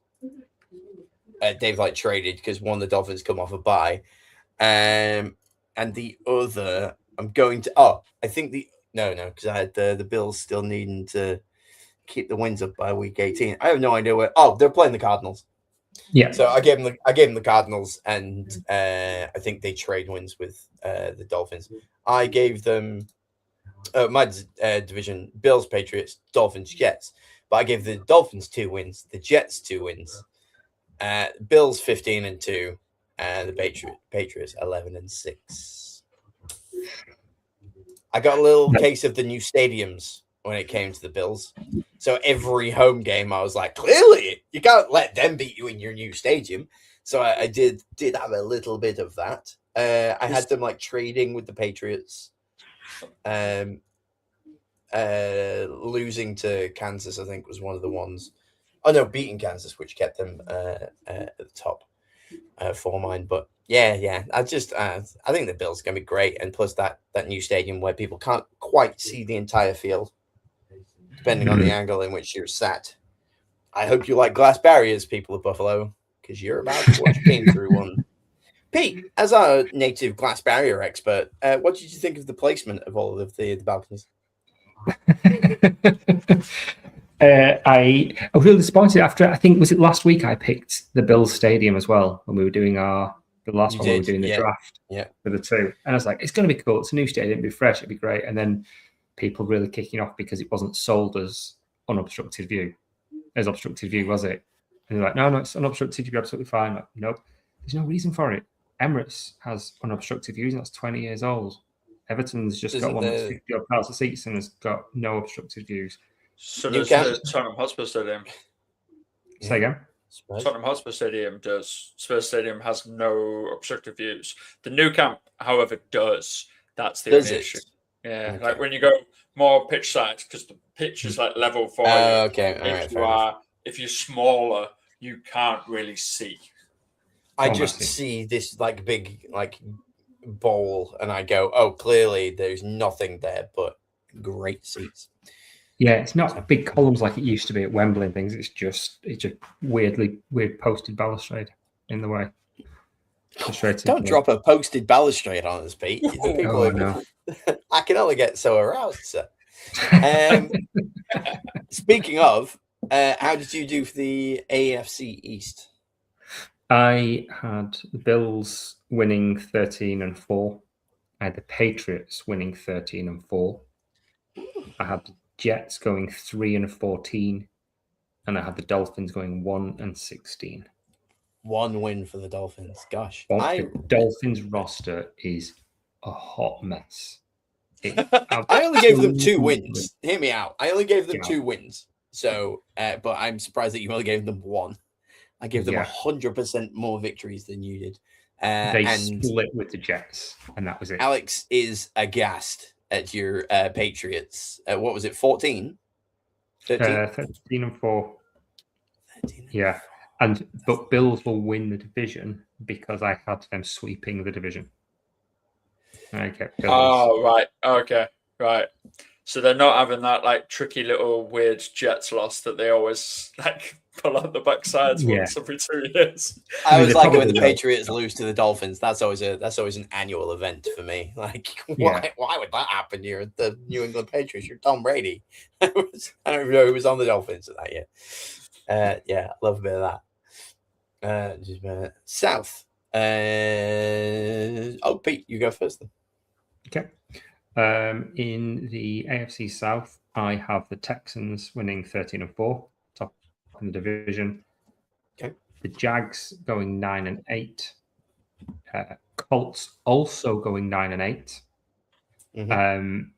Speaker 1: They've traded because one of the Dolphins come off a bye, and the other I'm going to. Oh, I think no, because I had the Bills still needing to keep the wins up by week 18. I have no idea where. Oh, they're playing the Cardinals.
Speaker 3: Yeah.
Speaker 1: So I gave them the Cardinals, and I think they trade wins with the Dolphins. I gave them my division: Bills, Patriots, Dolphins, Jets. But I gave the Dolphins 2 wins, the Jets 2 wins, Bills 15-2, and the Patriots 11-6. I got a little case of the new stadiums when it came to the Bills. So every home game, I was like, clearly, you can't let them beat you in your new stadium. So I did have a little bit of that. I had them trading with the Patriots, losing to Kansas, I think, was one of the ones. Oh, no, beating Kansas, which kept them at the top for mine. But yeah, I think the Bills are going to be great. And plus that new stadium where people can't quite see the entire field, depending on the angle in which you're sat. I hope you like glass barriers, people of Buffalo, because you're about to watch a game through one. Pete, as our native glass barrier expert, what did you think of the placement of all of the balconies?
Speaker 3: I was really disappointed after, I think, was it last week I picked the Bills Stadium as well when we were doing the last one we were doing the draft for the two. And I was like, it's going to be cool. It's a new stadium. It'd be fresh. It'd be great. And then people really kicking off because it wasn't sold as unobstructed view. As obstructed view, was it? And they're like, no, it's unobstructed. You'd be absolutely fine. Like, nope. There's no reason for it. Emirates has unobstructed views and that's 20 years old. Everton's just got one that's 50 odd thousand seats and has got no obstructed views.
Speaker 2: So does the Tottenham Hotspur Stadium.
Speaker 3: Say again?
Speaker 2: Tottenham Hotspur Stadium does. Spurs Stadium has no obstructed views. The new camp, however, does. That's the only issue. Yeah, okay. Like when you go more pitch side, because the pitch is like level for you.
Speaker 1: Okay.
Speaker 2: If you're smaller, you can't really see.
Speaker 1: I just see this like big like bowl, and I go, "Oh, clearly there's nothing there but great seats."
Speaker 3: Yeah, it's not big columns like it used to be at Wembley and things. It's just weird posted balustrade in the way.
Speaker 1: Don't drop a posted balustrade on us, Pete.
Speaker 3: No.
Speaker 1: I can only get so aroused, sir. Speaking of, how did you do for the AFC East?
Speaker 3: I had the Bills winning 13-4. I had the Patriots winning 13-4. I had the Jets going 3-14, and I had the Dolphins going 1-16.
Speaker 1: One win for the Dolphins. Gosh,
Speaker 3: the Dolphins roster is a hot mess.
Speaker 1: I only gave them 2 wins. Hear me out. I only gave them 2 wins. So, but I'm surprised that you only gave them 1. I gave them 100% more victories than you did.
Speaker 3: They split with the Jets, and that was it.
Speaker 1: Alex is aghast at your Patriots. What was it, 14?
Speaker 3: 13-4. Yeah. But Bills will win the division because I had them sweeping the division. Okay. Bills.
Speaker 2: Oh, right. Okay. Right. So they're not having that like tricky little weird Jets loss that they always like pull out the backsides once every 2 years.
Speaker 1: I was like when the Patriots lose to the Dolphins. That's always an annual event for me. Like, why would that happen? You're the New England Patriots. You're Tom Brady. I don't even know who was on the Dolphins at that year. I love a bit of that. South. Pete, you go first then.
Speaker 3: Okay. In the AFC South, I have the Texans winning 13-4, top in the division.
Speaker 1: Okay.
Speaker 3: The Jags going 9-8. Colts also going 9-8. And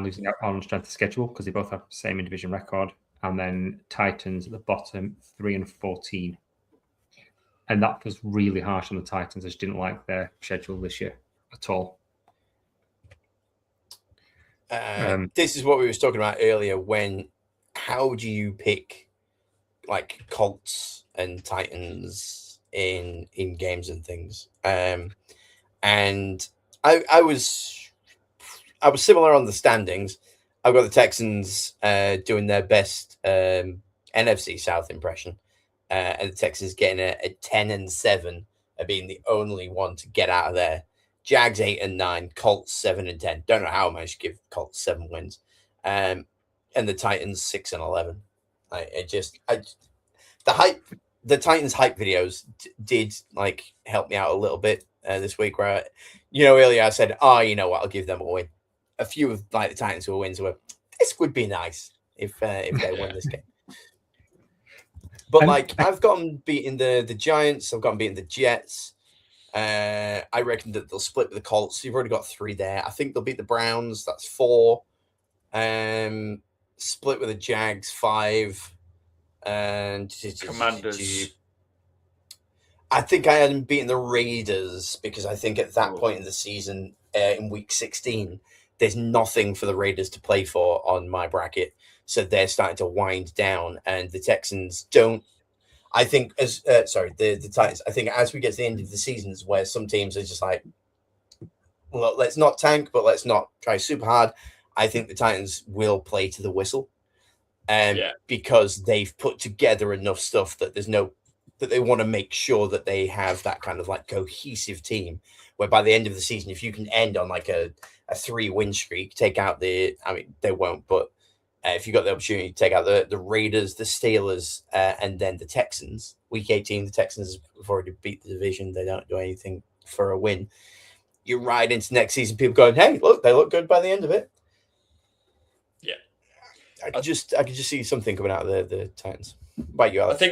Speaker 3: losing out on strength of schedule because they both have the same in-division record. And then Titans at the bottom, 3-14. And that was really harsh on the Titans. I just didn't like their schedule this year at all.
Speaker 1: This is what we were talking about earlier. How do you pick like Colts and Titans in games and things? And I was similar on the standings. I've got the Texans doing their best NFC South impression, and the Texans getting a 10-7, being the only one to get out of there. Jags 8-9, Colts 7-10. Don't know how I managed to give Colts 7 wins, and the Titans 6-11. The Titans hype videos did like help me out a little bit this week. Where earlier I said, you know what, I'll give them a win. A few of like the Titans who wins were, this would be nice if they win this game. But I've got them beating the Giants. I've got them beating the Jets. I reckon that they'll split with the Colts. You've already got 3 there. I think they'll beat the Browns. That's 4. Split with the Jags, 5. And
Speaker 2: Commanders.
Speaker 1: I think I had them beating the Raiders because I think at that point in the season, in week 16, there's nothing for the Raiders to play for on my bracket. So they're starting to wind down, and the Texans don't. I think the Titans. I think as we get to the end of the season is where some teams are just like, well, let's not tank, but let's not try super hard. I think the Titans will play to the whistle, because they've put together enough stuff that that they want to make sure that they have that kind of like cohesive team. Where by the end of the season, if you can end on like a 3-win streak, take out they won't, but if you got the opportunity to take out the Raiders, the Steelers, and then the Texans, Week 18, the Texans have already beat the division. They don't do anything for a win. You ride into next season, people going, hey, look, they look good by the end of it.
Speaker 2: Yeah.
Speaker 1: I could just see something coming out of the Titans. By you, Alex.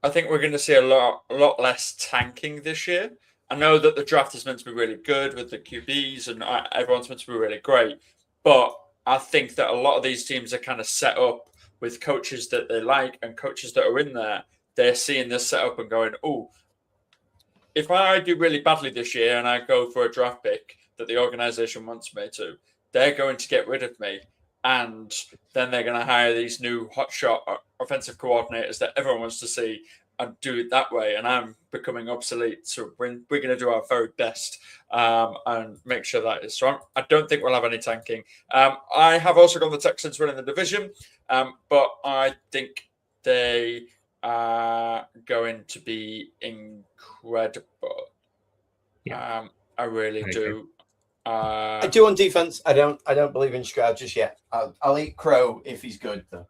Speaker 2: I think we're going to see a lot less tanking this year. I know that the draft is meant to be really good with the QBs and everyone's meant to be really great, but I think that a lot of these teams are kind of set up with coaches that they like and coaches that are in there. They're seeing this set up and going, oh, if I do really badly this year and I go for a draft pick that the organization wants me to, they're going to get rid of me. And then they're going to hire these new hotshot offensive coordinators that everyone wants to see and do it that way. And I'm becoming obsolete. So we're going to do our very best and make sure that is. So I don't think we'll have any tanking. I have also got the Texans winning the division, but I think they are going to be incredible.
Speaker 3: Yeah.
Speaker 2: I really do.
Speaker 1: I do on defense. I don't believe in Stroud just yet. I'll eat crow if he's good though.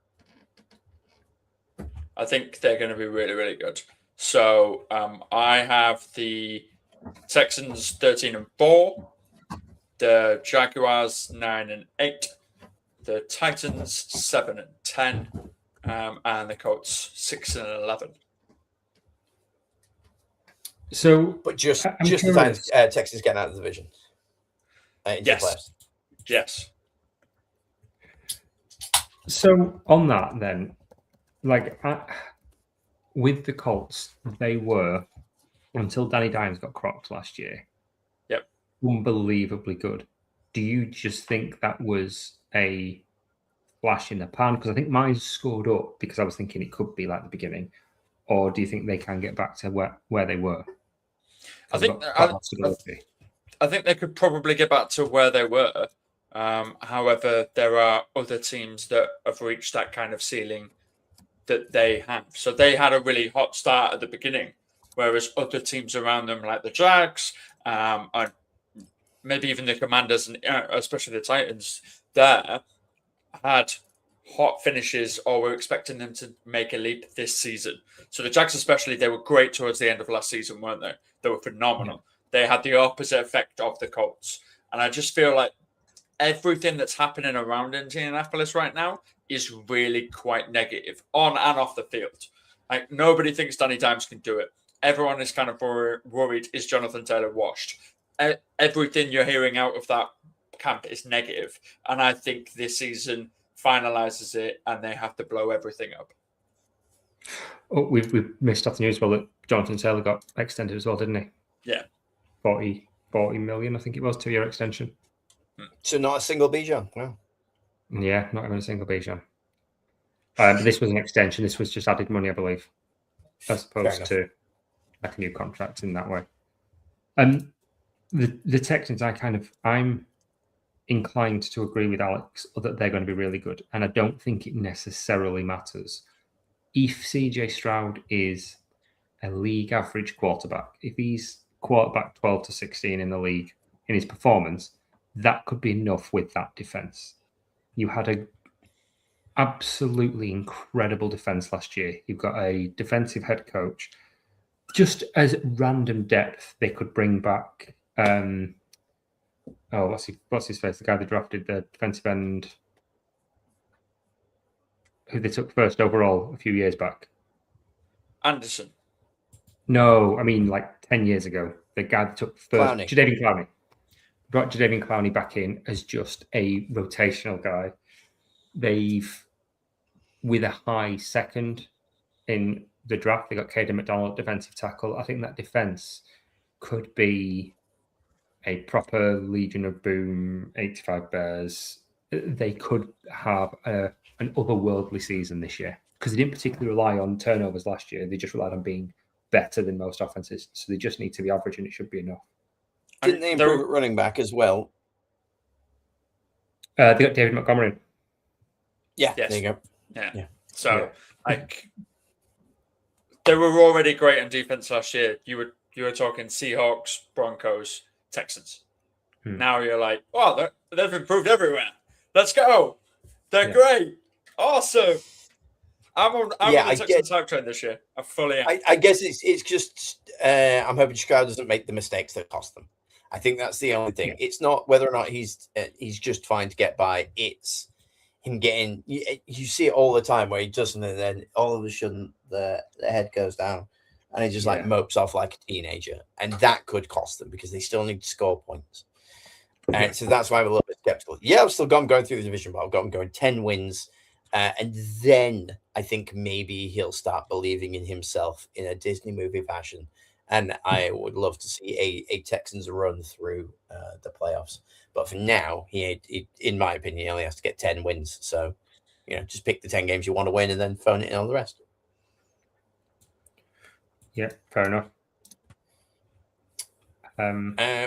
Speaker 2: I think they're going to be really, really good. So I have the Texans 13-4, the Jaguars 9-8, the Titans 7-10, and the Colts 6-11.
Speaker 3: So,
Speaker 1: but just the time Texans getting out of the division.
Speaker 2: Yes.
Speaker 3: So on that, then, like with the Colts, they were until Danny Dimes got crocked last year.
Speaker 2: Yep,
Speaker 3: unbelievably good. Do you just think that was a flash in the pan? Because I think mine scored up because I was thinking it could be like the beginning, or do you think they can get back to where they were?
Speaker 2: I think they could probably get back to where they were. However, there are other teams that have reached that kind of ceiling that they have. So they had a really hot start at the beginning, whereas other teams around them, like the Jags, and maybe even the Commanders, and especially the Titans, there had hot finishes or were expecting them to make a leap this season. So the Jags especially, they were great towards the end of last season, weren't they? They were phenomenal. They had the opposite effect of the Colts. And I just feel like everything that's happening around Indianapolis right now is really quite negative on and off the field. Like nobody thinks Danny Dimes can do it. Everyone is kind of worried, is Jonathan Taylor washed? Everything you're hearing out of that camp is negative. And I think this season finalizes it and they have to blow everything up.
Speaker 3: Oh, we've missed off the news as well that Jonathan Taylor got extended as well, didn't he?
Speaker 2: Yeah.
Speaker 3: 40 million, I think it was, 2-year extension.
Speaker 1: So not a single Bijan. Wow.
Speaker 3: Yeah, not even a single Bijan. But this was an extension. This was just added money, I believe, as opposed to like a new contract in that way. The Texans, I'm inclined to agree with Alex that they're going to be really good, and I don't think it necessarily matters if CJ Stroud is a league average quarterback. If he's quarterback 12 to 16 in the league in his performance, that could be enough with that defense. You had a absolutely incredible defense last year. You've got a defensive head coach. Just as random depth, they could bring back. What's his face? The guy they drafted, the defensive end, who they took first overall a few years back.
Speaker 2: Anderson.
Speaker 3: No, I mean like 10 years ago. The guy that took first, Jadeveon Clowney. Brought Jadeveon Clowney back in as just a rotational guy. They've, with a high second in the draft, they got Caden McDonald, defensive tackle. I think that defense could be a proper Legion of Boom, 85 Bears. They could have an otherworldly season this year because they didn't particularly rely on turnovers last year. They just relied on being better than most offenses. So they just need to be average and it should be enough.
Speaker 1: Didn't they improve at running back as well?
Speaker 3: They got David Montgomery.
Speaker 1: Yeah, yes. There you go.
Speaker 2: Yeah. So, they were already great on defense last year. You were talking Seahawks, Broncos, Texans. Now you're like, they've improved everywhere. Let's go. They're great. Awesome. I'm on
Speaker 1: Yeah,
Speaker 2: the Texans hype train this year. I fully am.
Speaker 1: I guess it's just I'm hoping Chicago doesn't make the mistakes that cost them. I think that's the only thing. It's not whether or not he's just fine to get by. It's him getting. You see it all the time where he doesn't, and then all of a sudden the head goes down, and he just like mopes off like a teenager, and that could cost them because they still need to score points. And so that's why I'm a little bit skeptical. Yeah, I've still got him going through the division, but I've got him going 10 wins. And then I think maybe he'll start believing in himself in a Disney movie fashion. And I would love to see a Texans run through the playoffs. But for now, he, in my opinion, he only has to get 10 wins. So, just pick the 10 games you want to win and then phone it in on the rest.
Speaker 3: Yeah, fair enough.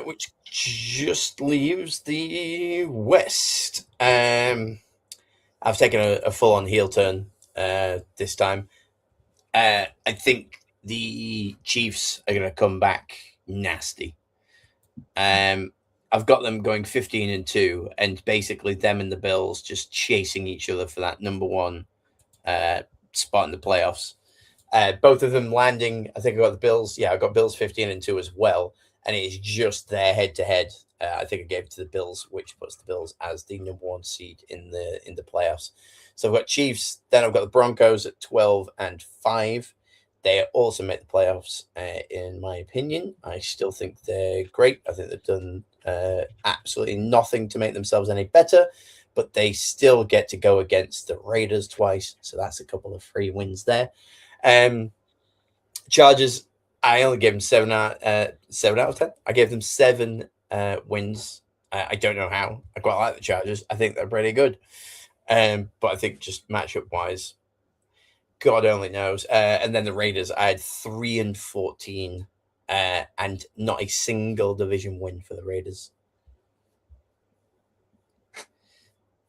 Speaker 1: Which just leaves the West. I've taken a full-on heel turn this time. I think the Chiefs are going to come back nasty. I've got them going 15-2, and basically them and the Bills just chasing each other for that number one spot in the playoffs. Both of them landing. I think I got the Bills. Yeah, I got Bills 15-2 as well, and it is just their head-to-head. I think I gave it to the Bills, which puts the Bills as the number one seed in the playoffs. So I've got Chiefs. Then I've got the Broncos at 12-5. They also make the playoffs, in my opinion. I still think they're great. I think they've done absolutely nothing to make themselves any better, but they still get to go against the Raiders twice. So that's a couple of free wins there. Chargers, I only gave them 7 out of 10. I gave them 7 wins. I don't know how. I quite like the Chargers. I think they're pretty good. But I think just matchup wise, God only knows. And then the Raiders, I had 3-14, and not a single division win for the Raiders.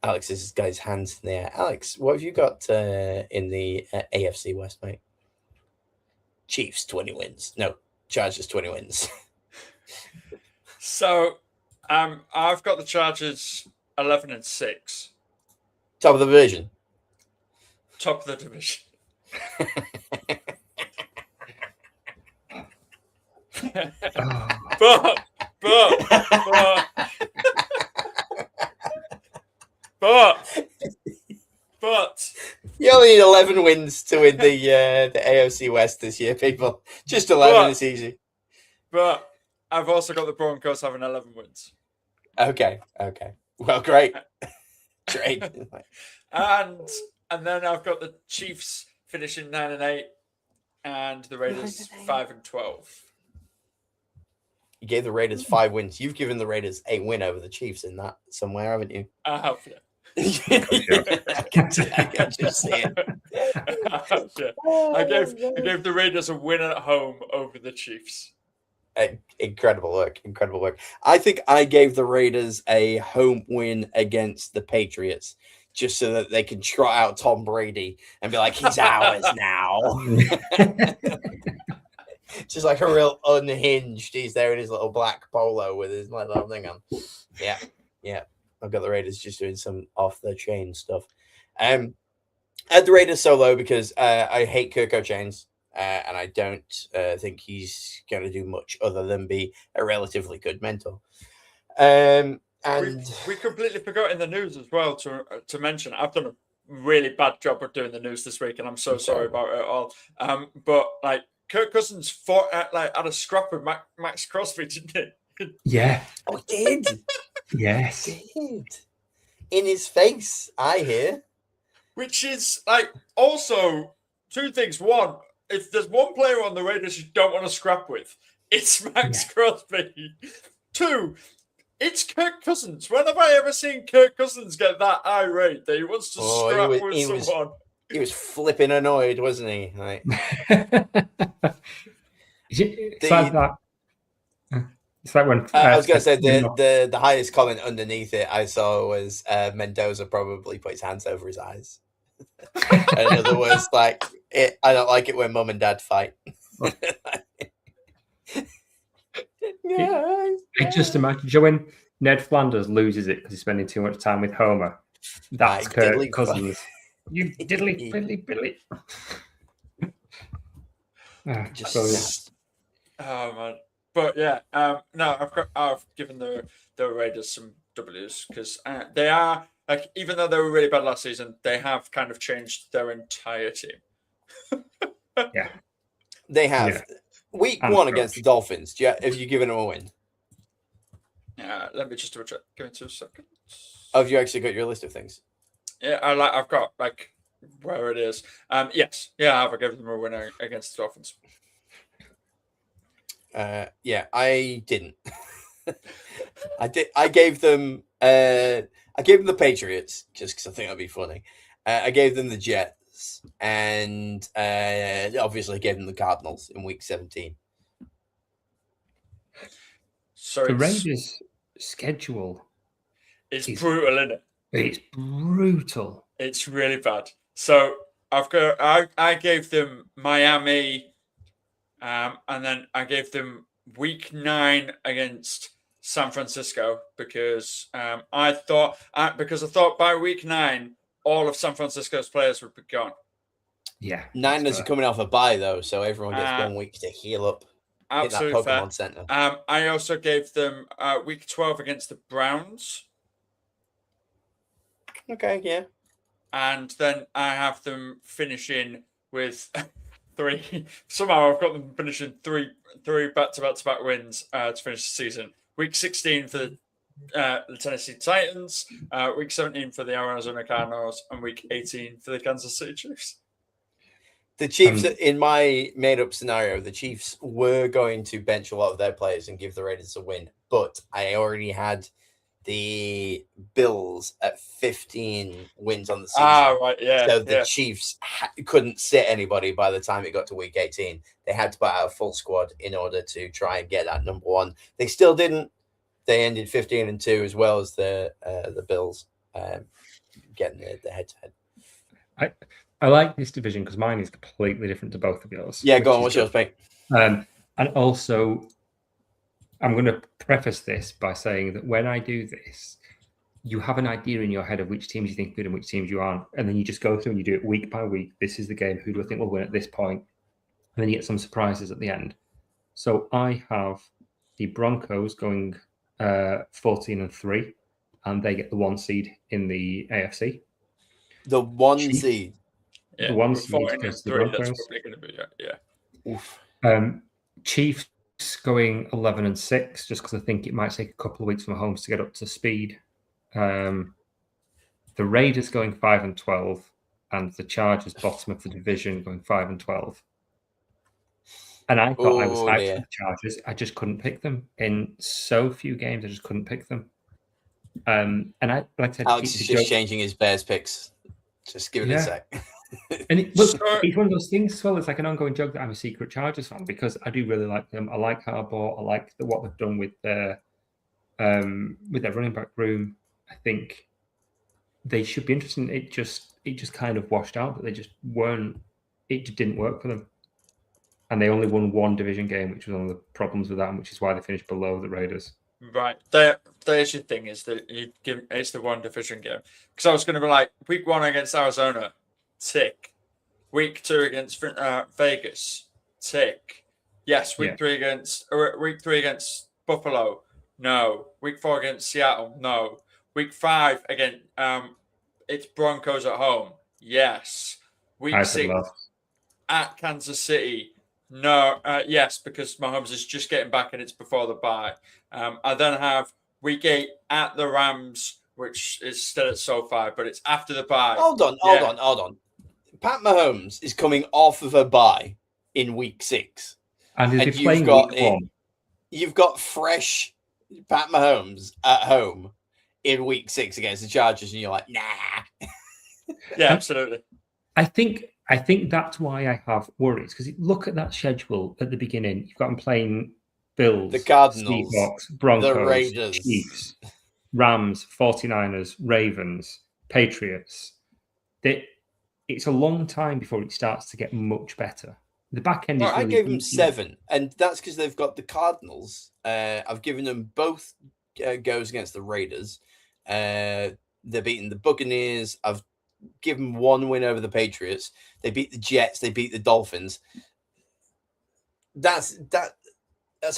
Speaker 1: Alex has got his hands in the air. Alex, what have you got in the AFC West, mate? Chiefs 20 wins. No, Chargers 20 wins.
Speaker 2: So, I've got the Chargers 11-6.
Speaker 1: Top of the division.
Speaker 2: Top of the division. But
Speaker 1: you only need 11 wins to win the AFC West this year, people. Just 11 is easy.
Speaker 2: But I've also got the Broncos having 11 wins.
Speaker 1: Okay. Well, great. Great.
Speaker 2: And then I've got the Chiefs finishing 9-8, and the Raiders 5-12.
Speaker 1: You gave the Raiders 5 wins. You've given the Raiders a win over the Chiefs in that somewhere, haven't you?
Speaker 2: I have, yeah.
Speaker 1: I can just see it.
Speaker 2: I gave the Raiders a win at home over the Chiefs.
Speaker 1: Incredible work. I think I gave the Raiders a home win against the Patriots just so that they can trot out Tom Brady and be like, he's ours now. Just like a real unhinged. He's there in his little black polo with his little thing on. Yeah. I've got the Raiders just doing some off-the-chain stuff. I had the Raiders so low because I hate Kirk Cousins, and I don't think he's going to do much other than be a relatively good mentor. And
Speaker 2: we completely forgot in the news as well to mention. I've done a really bad job of doing the news this week, and I'm so sorry about it all. But like Kirk Cousins fought had a scrap with Max Crosby, didn't he?
Speaker 3: Yeah.
Speaker 1: Oh, he did.
Speaker 3: Yes.
Speaker 1: Did. In his face, I hear.
Speaker 2: Which is also 2 things. One, if there's one player on the Raiders you don't want to scrap with, it's Max Crosby. 2, it's Kirk Cousins. When have I ever seen Kirk Cousins get that irate that he wants to scrap with someone?
Speaker 1: He was flipping annoyed, wasn't he? Like,
Speaker 3: it's like that. It's like when
Speaker 1: I was going to say the highest comment underneath it I saw was Mendoza probably put his hands over his eyes. In other words, I don't like it when mum and dad fight.
Speaker 3: I just imagine when Ned Flanders loses it because he's spending too much time with Homer. That's Kirk Cousins. You diddly, piddly, piddly.
Speaker 1: Just
Speaker 3: Brilliant.
Speaker 2: Oh man, but yeah, no, I've given the Raiders some W's because they are like, even though they were really bad last season, they have kind of changed their entire team.
Speaker 3: Yeah.
Speaker 1: They have.
Speaker 3: Yeah.
Speaker 1: Week
Speaker 3: And
Speaker 1: one
Speaker 3: coach.
Speaker 1: against the Dolphins. Have you given them a win?
Speaker 2: Let me just double check. Give me 2 seconds.
Speaker 1: Oh, have you actually got your list of things?
Speaker 2: Yeah, I've got like where it is. Yes, yeah, I've given them a winner against the Dolphins.
Speaker 1: Yeah, I didn't. I did. I gave them the Patriots just because I think that'd be funny. I gave them the Jets, and obviously gave them the Cardinals in Week 17.
Speaker 2: So
Speaker 3: the Raiders' schedule
Speaker 2: is brutal, isn't it?
Speaker 3: It's brutal.
Speaker 2: It's really bad. So I gave them Miami, and then I gave them Week 9 against San Francisco because I thought by Week 9 all of San Francisco's players would be gone.
Speaker 3: Yeah,
Speaker 1: Niners are coming off a bye though, so everyone gets 1 week to heal up.
Speaker 2: Absolutely
Speaker 1: hit that Pokemon
Speaker 2: fair.
Speaker 1: Center.
Speaker 2: I also gave them Week 12 against the Browns.
Speaker 1: Okay, yeah.
Speaker 2: And then I have them finishing with 3. Somehow I've got them finishing three back-to-back wins to finish the season. Week 16 for the Tennessee Titans, Week 17 for the Arizona Cardinals, and Week 18 for the Kansas City Chiefs.
Speaker 1: The Chiefs, in my made-up scenario, the Chiefs were going to bench a lot of their players and give the Raiders a win, but I already had the Bills at 15 wins on the season.
Speaker 2: Right, yeah.
Speaker 1: So the Chiefs couldn't sit anybody by the time it got to Week 18. They had to put out a full squad in order to try and get that number one. They still didn't. They ended 15-2 as well as the Bills getting the head-to-head.
Speaker 3: I like this division because mine is completely different to both of yours.
Speaker 1: Yeah, go on. What's yours, mate?
Speaker 3: And also, I'm going to preface this by saying that when I do this, you have an idea in your head of which teams you think are good and which teams you aren't. And then you just go through and you do it week by week. This is the game. Who do I think will win at this point? And then you get some surprises at the end. So I have the Broncos going 14-3, and they get the 1 seed in the AFC.
Speaker 1: The 1 seed?
Speaker 2: Yeah,
Speaker 3: the 1 seed goes to the Broncos.
Speaker 2: That's probably going to be, yeah.
Speaker 3: Oof. Chiefs going 11-6, just because I think it might take a couple of weeks for Mahomes to get up to speed. The Raiders going 5-12, and the Chargers, bottom of the division, going 5-12. And I thought I was hyped for the Chargers. I just couldn't pick them in so few games. I just couldn't pick them. And I like I said,
Speaker 1: Alex is just changing his Bears picks. Just give it a sec.
Speaker 3: And it's one of those things as well. It's like an ongoing joke that I'm a secret Chargers fan because I do really like them. I like Harbaugh. I like what they've done with their running back room. I think they should be interesting. It just kind of washed out that they just weren't. It just didn't work for them, and they only won 1 division game, which was one of the problems with that, and which is why they finished below the Raiders.
Speaker 2: Right. There's your thing is that it's the 1 division game. Because I was going to be like, Week 1 against Arizona, tick. Week 2 against Vegas, tick. Yes. Week 3 against Buffalo, no. Week 4 against Seattle, no. Week 5 again, it's Broncos at home, yes. Week 6 at Kansas City, no. Yes, because Mahomes is just getting back and it's before the bye. I then have Week 8 at the Rams, which is still at SoFi, but it's after the bye.
Speaker 1: Hold on. Pat Mahomes is coming off of a bye in Week 6.
Speaker 3: And he's playing Week 1.
Speaker 1: You've got fresh Pat Mahomes at home in Week 6 against the Chargers, and you're like, nah.
Speaker 2: Yeah, absolutely.
Speaker 3: I think that's why I have worries, because look at that schedule at the beginning. You've got them playing Bills,
Speaker 1: the Cardinals,
Speaker 3: Seahawks, Broncos,
Speaker 1: the Raiders,
Speaker 3: Chiefs, Rams, 49ers, Ravens, Patriots. It's a long time before it starts to get much better. The back end is really
Speaker 1: I gave them
Speaker 3: easy.
Speaker 1: 7, and that's because they've got the Cardinals. I've given them both goes against the Raiders. They're beating the Buccaneers. I've give them one win over the Patriots. They beat the Jets. They beat the Dolphins. That's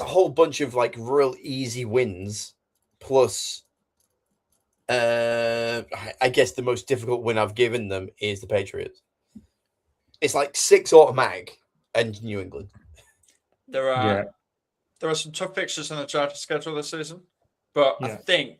Speaker 1: a whole bunch of like real easy wins. Plus, I guess the most difficult win I've given them is the Patriots. It's like 6 automatic and New England.
Speaker 2: There are some tough fixtures on the Chargers schedule this season, but I think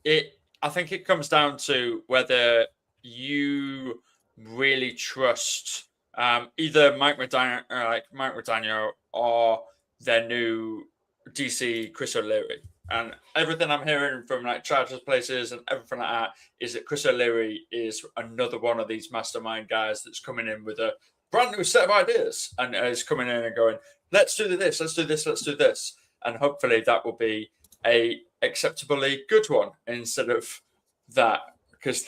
Speaker 2: it comes down to whether you really trust either Mike McDaniel or their new DC Chris O'Leary. And everything I'm hearing from like Chargers places and everything like that is that Chris O'Leary is another one of these mastermind guys that's coming in with a brand new set of ideas and is coming in and going, let's do this, let's do this, let's do this. And hopefully that will be a acceptably good one instead of that. Because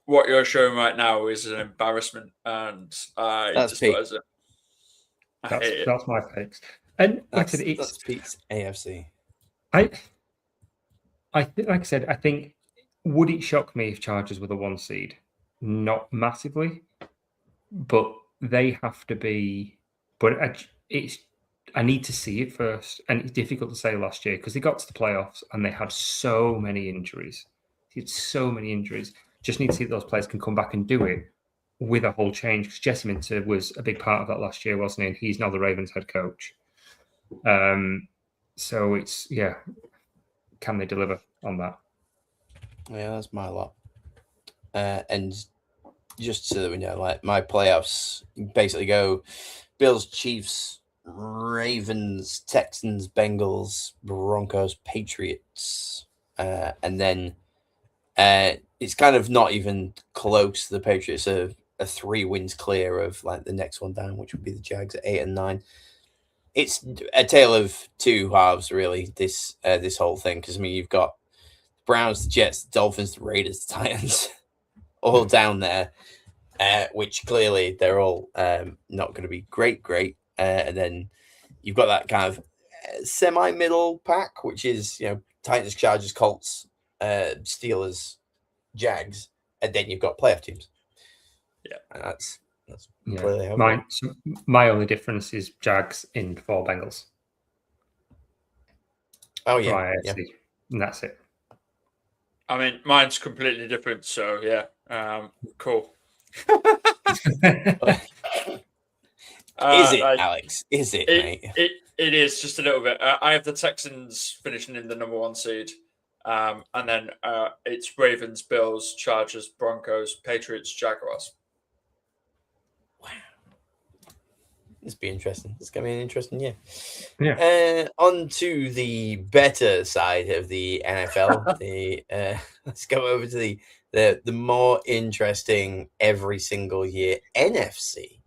Speaker 2: what you're showing right now is an embarrassment. And
Speaker 1: that's
Speaker 3: my picks. And
Speaker 1: that's Pete's AFC.
Speaker 3: Like I said, I think, would it shock me if Chargers were the 1 seed? Not massively, but they have to be. But I need to see it first, and it's difficult to say last year because they got to the playoffs and they had so many injuries. Just need to see if those players can come back and do it with a whole change. Because Jesse Minter was a big part of that last year, wasn't he? And he's now the Ravens head coach. So it's can they deliver on that?
Speaker 1: Yeah, that's my lot. And just so that we know, like my playoffs basically go Bills, Chiefs, Ravens, Texans, Bengals, Broncos, Patriots, and then it's kind of not even close. The Patriots are 3 wins clear of like the next one down, which would be the Jags at 8 and 9. It's a tale of 2 halves, really. This whole thing, because I mean, you've got the Browns, the Jets, the Dolphins, the Raiders, the Titans, all down there, which clearly they're all not going to be great. And then you've got that kind of semi-middle pack, which is Titans, Chargers, Colts, Steelers, Jags, and then you've got playoff teams.
Speaker 2: Yeah,
Speaker 1: and that's
Speaker 3: yeah.
Speaker 1: clearly how
Speaker 3: my only difference is Jags in 4 Bengals.
Speaker 1: Oh yeah,
Speaker 3: and that's it.
Speaker 2: I mean, mine's completely different. So yeah, cool.
Speaker 1: Is it, Alex? Is it, mate?
Speaker 2: It is just a little bit. I have the Texans finishing in the number 1 seed, and then it's Ravens, Bills, Chargers, Broncos, Patriots, Jaguars.
Speaker 1: Wow, this will be interesting. It's going to be an interesting year.
Speaker 3: Yeah.
Speaker 1: On to the better side of the NFL. Let's go over to the more interesting every single year NFC.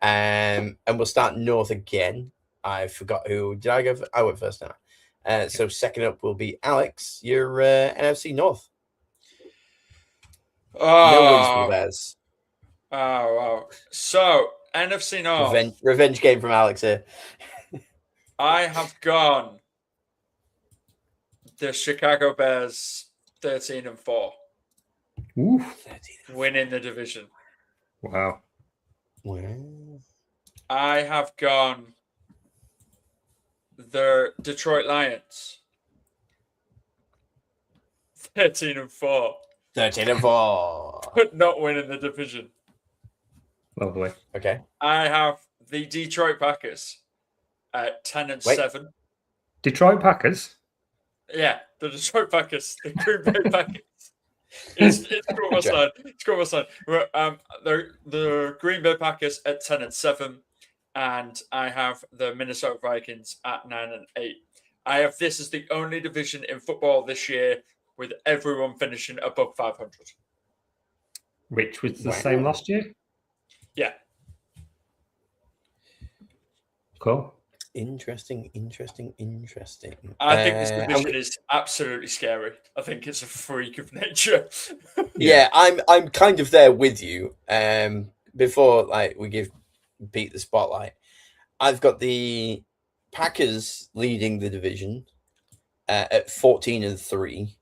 Speaker 1: And we'll start north again. I forgot who did I go for? I went first now. So second up will be Alex. Your NFC North. No wins for the Bears.
Speaker 2: Oh wow! So NFC North.
Speaker 1: Revenge game from Alex here.
Speaker 2: I have gone the Chicago Bears 13-4.
Speaker 3: Ooh,
Speaker 2: winning the division.
Speaker 3: Wow.
Speaker 2: I have gone the Detroit Lions 13-4.
Speaker 1: 13-4.
Speaker 2: But not winning the division.
Speaker 3: Lovely.
Speaker 1: Okay.
Speaker 2: I have the Detroit Packers at 10-7.
Speaker 3: Detroit Packers?
Speaker 2: Yeah, the Detroit Packers. The Green Bay Packers. It's got my side. It's got my side. The Green Bay Packers at 10-7, and I have the Minnesota Vikings at 9-8. I have this as the only division in football this year with everyone finishing above 500.
Speaker 3: Which was the same last year?
Speaker 2: Yeah.
Speaker 3: Cool.
Speaker 1: Interesting.
Speaker 2: I think this division is absolutely scary. I think it's a freak of nature.
Speaker 1: Yeah, I'm kind of there with you. Before we give Pete the spotlight, I've got the Packers leading the division at 14-3.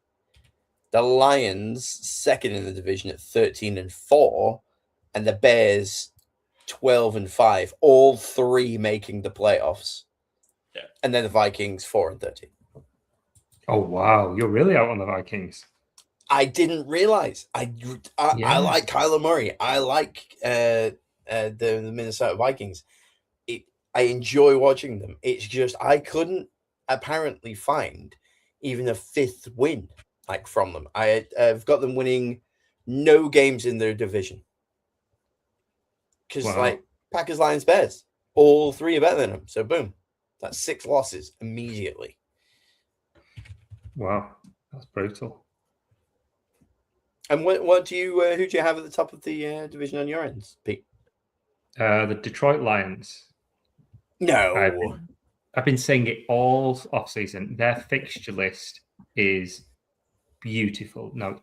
Speaker 1: the Lions second in the division at 13-4, and the Bears 12-5. All three making the playoffs.
Speaker 2: Yeah.
Speaker 1: And then the Vikings 4-13.
Speaker 3: Oh wow, you're really out on the Vikings.
Speaker 1: I didn't realize. I like Kyler Murray. I like the Minnesota Vikings. I enjoy watching them. It's just I couldn't apparently find even a fifth win from them. I've got them winning no games in their division because Packers, Lions, Bears, all three are better than them. So boom, that's 6 losses immediately.
Speaker 3: Wow, that's brutal.
Speaker 1: And what do you who do you have at the top of the division on your end, Pete?
Speaker 3: The Detroit Lions.
Speaker 1: No,
Speaker 3: I've been saying it all off season. Their fixture list is beautiful. Now,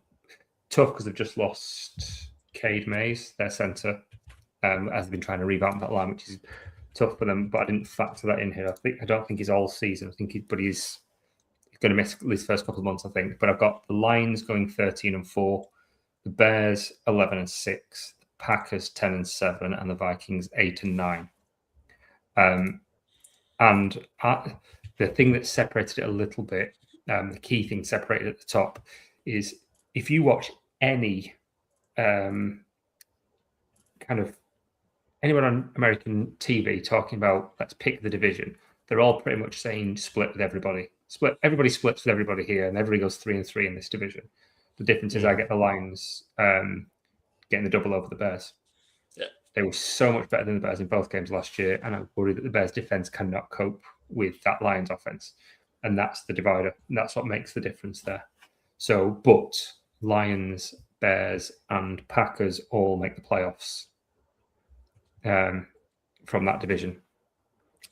Speaker 3: tough because they've just lost Cade Mays, their centre, as they've been trying to revamp that line, which is tough for them. But I didn't factor that in here. I don't think he's all season. I think he's going to miss his first couple of months, I think. But I've got the Lions going 13-4, the Bears 11-6, the Packers 10-7, and the Vikings 8-9. And the thing that separated it a little bit, the key thing separated at the top, is if you watch any kind of anyone on American TV talking about let's pick the division, they're all pretty much saying split with everybody. Everybody splits with everybody here, and everybody goes 3-3 in this division. The difference is I get the Lions getting the double over the Bears.
Speaker 2: Yeah.
Speaker 3: They were so much better than the Bears in both games last year, and I'm worried that the Bears' defense cannot cope with that Lions offense, and that's the divider. And that's what makes the difference there. So, but Lions, Bears, and Packers all make the playoffs from that division.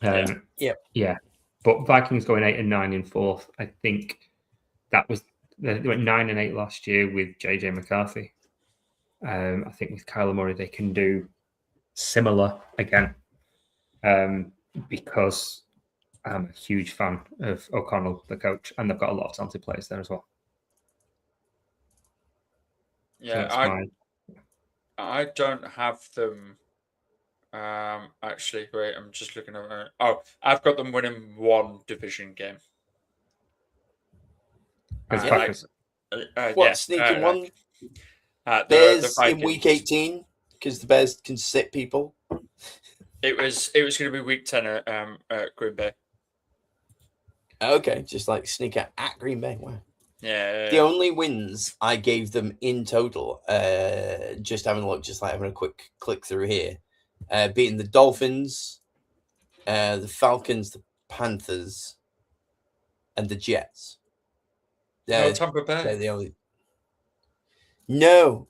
Speaker 3: Yeah. But Vikings going 8-9 in fourth. I think that was they went 9-8 last year with JJ McCarthy. I think with Kyler Murray they can do similar again, because I'm a huge fan of O'Connell, the coach, and they've got a lot of talented players there as well.
Speaker 2: Yeah,
Speaker 3: so
Speaker 2: I don't have them. Actually, wait, I'm just looking at. I've got them winning one division game.
Speaker 1: Sneaking one?
Speaker 2: The
Speaker 1: Bears
Speaker 2: Vikings.
Speaker 1: in week 18 because the Bears can sit people.
Speaker 2: It was going to be week 10 at Green Bay.
Speaker 1: Okay, just like sneak out at Green Bay. Wow.
Speaker 2: Yeah.
Speaker 1: The only wins I gave them in total, just having a look, just like having a quick click through here, beating the Dolphins, the Falcons, the Panthers, and the Jets.
Speaker 2: No, Tampa Bay.
Speaker 1: They're the only. No.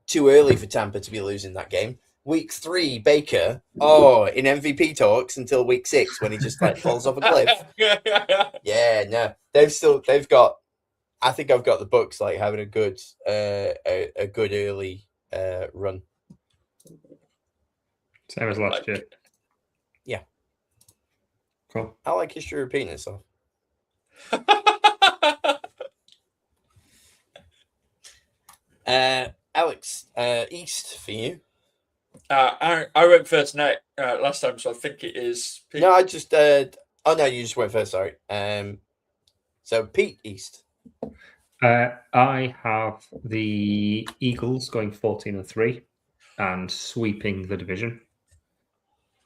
Speaker 1: Too early for Tampa to be losing that game. Week 3, Baker, in MVP talks until week 6 when he just falls off a cliff. Yeah, no, they've got. I think I've got the Bucks having a good early run.
Speaker 3: Same as last year.
Speaker 1: Yeah.
Speaker 3: Cool.
Speaker 1: I like history repeating itself. Alex, East for you.
Speaker 2: I went first last time, so I think it is Pete.
Speaker 1: No, I just you just went first, sorry. So Pete, East.
Speaker 3: I have the Eagles going 14-3 and sweeping the division.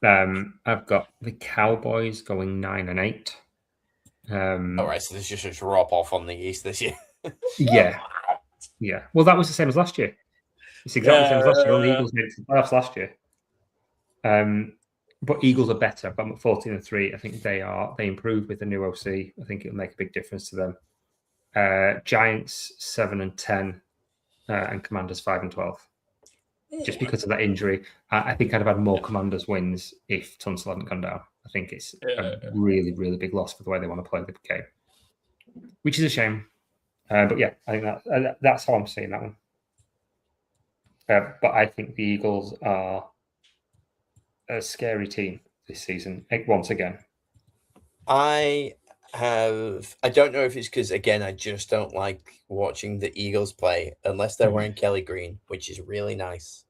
Speaker 3: I've got the Cowboys going 9-8.
Speaker 1: All right, so there's just a drop off on the East this year.
Speaker 3: Yeah. Well, that was the same as last year. It's exactly the same as last year. All the Eagles made it to the playoffs last year. But Eagles are better. I've got them at 14-3. I think they improve with the new OC. I think it'll make a big difference to them. Giants 7-10, and Commanders 5-12. Just because of that injury, I think I'd have had more Commanders wins if Tunsil hadn't gone down. I think it's a really, really big loss for the way they want to play the game, which is a shame. But yeah, I think that's how I'm seeing that one. But I think the Eagles are a scary team this season once again.
Speaker 1: I I don't know if it's because, again, I just don't like watching the Eagles play unless they're wearing Kelly green, which is really nice.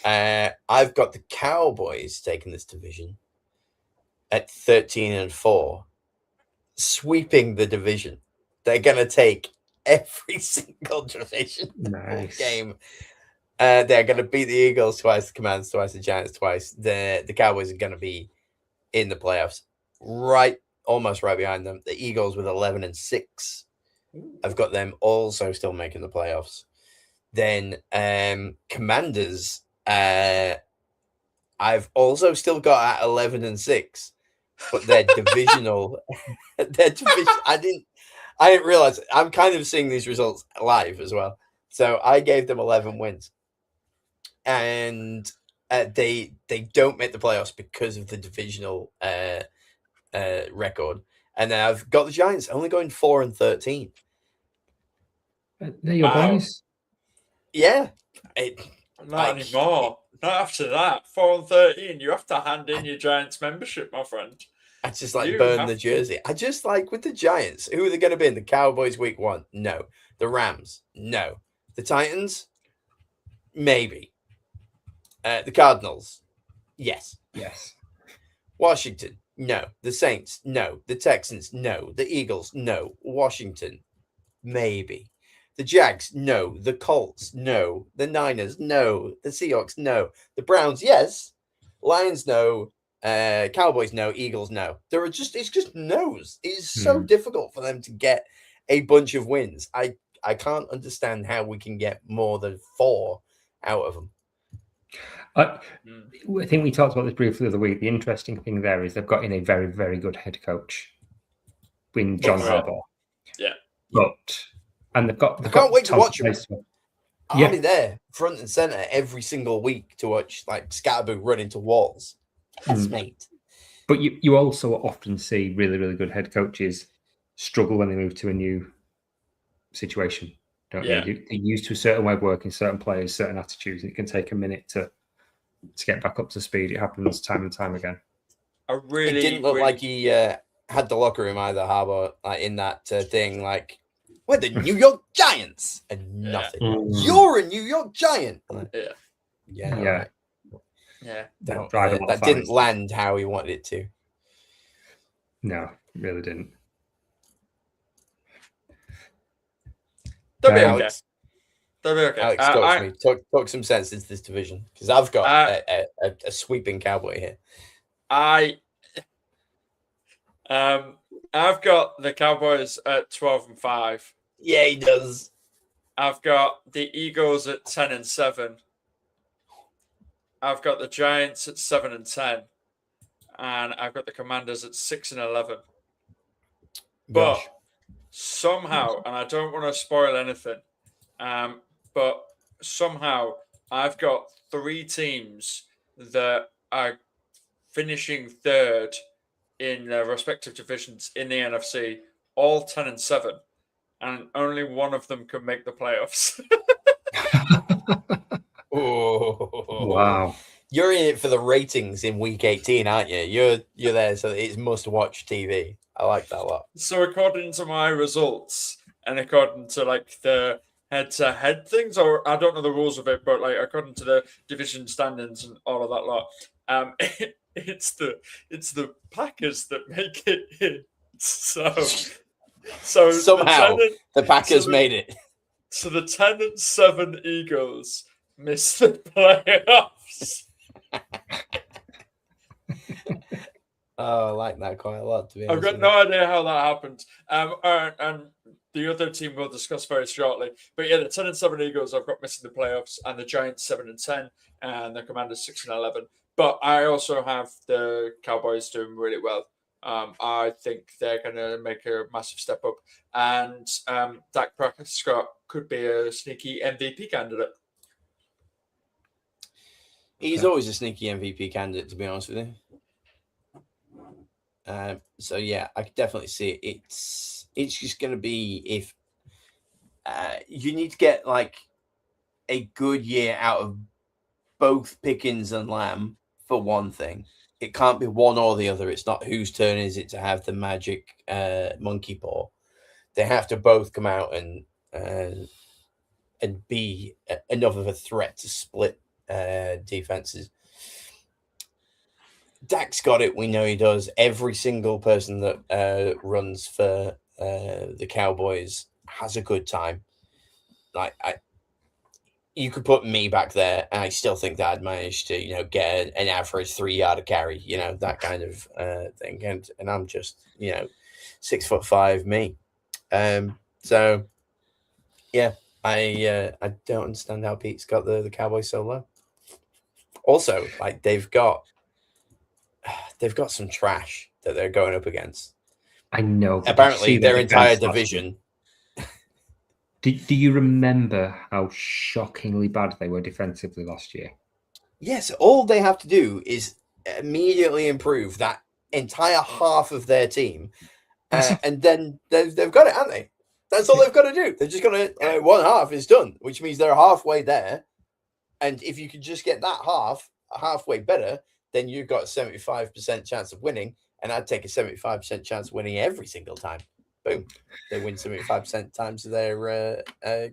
Speaker 1: I've got the Cowboys taking this division at 13-4, sweeping the division. They're going to take every single division game. They're going to beat the Eagles twice, the Commanders twice, the Giants twice. The Cowboys are going to be in the playoffs, almost right behind them. The Eagles with 11-6. I've got them also still making the playoffs. Then Commanders, I've also still got at 11-6, but they're divisional. I didn't realize. I'm kind of seeing these results live as well. So I gave them 11 wins, and they don't make the playoffs because of the divisional record. And then I've got the Giants only going 4-13.
Speaker 3: They're your boys.
Speaker 1: Yeah.
Speaker 2: Not anymore. Not after that. 4-13. You have to hand in your Giants membership, my friend.
Speaker 1: I just burn the jersey. I just with the Giants. Who are they going to be in? The Cowboys week 1? No. The Rams? No. The Titans? Maybe. The Cardinals? Yes. Washington? No. The Saints? No. The Texans? No. The Eagles? No. Washington? Maybe. The Jags? No. The Colts? No. The Niners? No. The Seahawks? No. The Browns? Yes. Lions? No. Cowboys? No. Eagles? No. It's just no's. It's so difficult for them to get a bunch of wins. I can't understand how we can get more than 4 out of them.
Speaker 3: I think we talked about this briefly the other week. The interesting thing there is they've got in a very, very good head coach in John Harbaugh.
Speaker 2: Yeah.
Speaker 3: And they've got.
Speaker 1: I can't wait to watch them. I'll be there front and center every single week to watch Scatterboo run into walls. Yes, mate.
Speaker 3: But you also often see really, really good head coaches struggle when they move to a new situation. Don't you? They're used to a certain way of working, certain players, certain attitudes, and it can take a minute to get back up to speed. It happens time and time again.
Speaker 1: It didn't look like he had the locker room either, Harbaugh, in that thing. We're the New York Giants and nothing. You're a New York Giant.
Speaker 3: Yeah.
Speaker 1: That didn't land how he wanted it to.
Speaker 3: No, it really didn't.
Speaker 2: They'll be okay.
Speaker 1: Alex, talk to me. Talk some sense into this division, because I've got a sweeping Cowboy here.
Speaker 2: I've got the Cowboys at 12-5.
Speaker 1: Yeah, he does.
Speaker 2: I've got the Eagles at 10-7. I've got the Giants at 7-10, and I've got the Commanders at 6-11. But somehow, and I don't want to spoil anything, but somehow I've got 3 teams that are finishing third in their respective divisions in the NFC, all 10-7, and only one of them can make the playoffs.
Speaker 1: Oh,
Speaker 3: wow!
Speaker 1: You're in it for the ratings in week 18, aren't you? You're there, so it's must-watch TV. I like that a lot.
Speaker 2: So according to my results, and according to the head-to-head things, or I don't know the rules of it, but according to the division standings and all of that lot, it's the Packers that make it in. So
Speaker 1: somehow the Packers made it.
Speaker 2: So the 10-7 Eagles missed the playoffs.
Speaker 1: Oh, I like that quite a lot, to be honest.
Speaker 2: I've got no idea how that happened. And the other team we'll discuss very shortly. But yeah, the 10-7 Eagles I've got missing the playoffs, and the Giants 7-10, and the Commanders 6-11. But I also have the Cowboys doing really well. I think they're going to make a massive step up, and Dak Prescott could be a sneaky MVP candidate.
Speaker 1: He's always a sneaky MVP candidate, to be honest with you. So yeah, I could definitely see it. It's just going to be if you need to get a good year out of both Pickens and Lamb for one thing, it can't be one or the other. It's not whose turn is it to have the magic monkey paw. They have to both come out and be enough of a threat to split defenses. Dak's got it. We know he does. Every single person that runs for the Cowboys has a good time. Like you could put me back there, and I still think that I'd manage to, get an average 3-yard carry, that kind of thing. And I'm just, 6'5" me. So yeah, I don't understand how Pete's got the Cowboys so low. Also, like they've got some trash that they're going up against.
Speaker 3: I know.
Speaker 1: Apparently, their entire division.
Speaker 3: Do you remember how shockingly bad they were defensively last year?
Speaker 1: Yes, all they have to do is immediately improve that entire half of their team, and then they've got it, haven't they? That's all they've got to do. They're just going to one half is done, which means they're halfway there. And if you could just get that halfway better, then you've got a 75% chance of winning. And I'd take a 75% chance of winning every single time. Boom. They win 75% times of their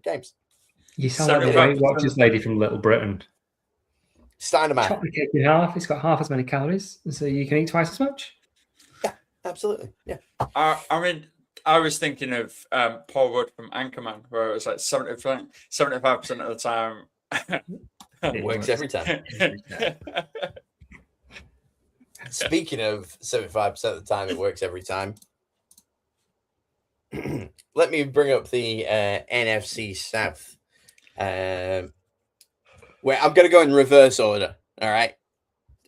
Speaker 1: games.
Speaker 3: You sound like the Weight Watchers lady from Little Britain.
Speaker 1: Steinerman.
Speaker 3: Chop the cake in half. It's got half as many calories, so you can eat twice as much.
Speaker 1: Yeah, absolutely. Yeah.
Speaker 2: I mean, I was thinking of Paul Rudd from Anchorman, where it was like 75% of the time.
Speaker 1: It works every time. Speaking of 75% of the time, it works every time. Let me bring up the NFC South, where I'm going to go in reverse order. All right,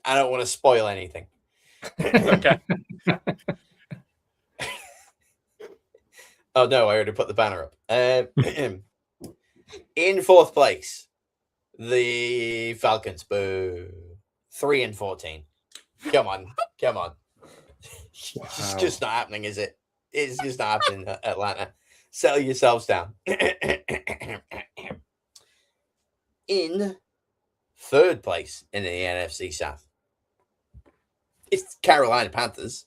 Speaker 1: I don't want to spoil anything.
Speaker 2: Okay.
Speaker 1: Oh no, I already put the banner up. In fourth place, the Falcons. Boo. 3-14. Come on.
Speaker 3: Wow.
Speaker 1: It's just not happening, is it? It's just not happening, Atlanta. Settle yourselves down. In third place in the NFC South, it's Carolina Panthers.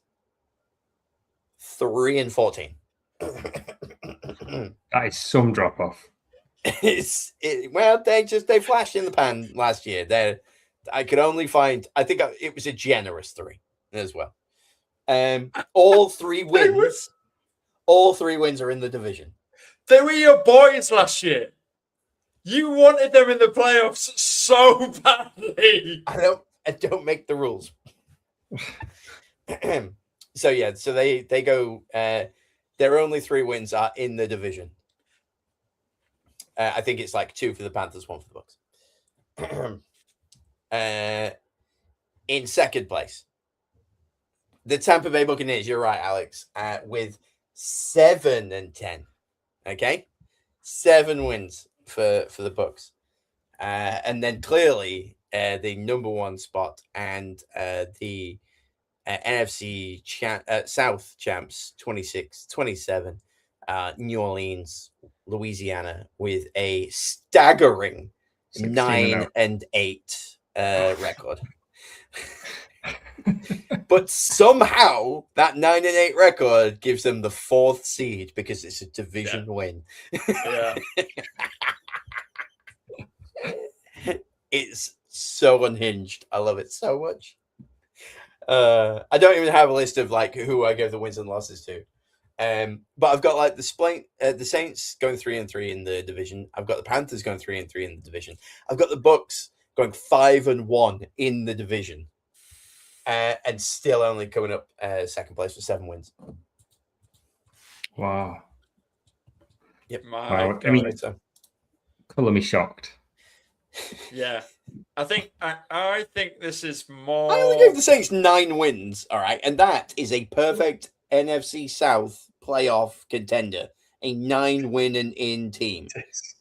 Speaker 1: 3-14.
Speaker 3: That is some drop off.
Speaker 1: Well, they flashed in the pan last year. I could only find, I think it was a generous 3 as well. All 3 wins. All 3 wins are in the division.
Speaker 2: They were your boys last year. You wanted them in the playoffs so badly.
Speaker 1: I don't make the rules. So they go. Their only 3 wins are in the division. I think it's like 2 for the Panthers, 1 for the Bucs. In second place, the Tampa Bay Buccaneers. You're right, Alex. With 7-10. Okay, 7 wins for the Bucs, and then clearly the number 1 spot and the NFC South champs 26-27. New Orleans, Louisiana, with a staggering 9-8 record. But somehow that 9-8 record gives them the 4th seed because it's a division win.
Speaker 2: Yeah.
Speaker 1: It's so unhinged. I love it so much. I don't even have a list of like who I give the wins and losses to. But I've got like the Saints going 3-3 in the division. I've got the Panthers going 3-3 in the division. I've got the Bucs going 5-1 in the division, and still only coming up second place for 7 wins.
Speaker 3: Wow.
Speaker 1: Yep.
Speaker 3: Wow. I mean, colour me shocked.
Speaker 2: Yeah. I think this is more.
Speaker 1: I only gave the Saints 9 wins, all right, and that is a perfect NFC South playoff contender, a 9-win and in team. Yes.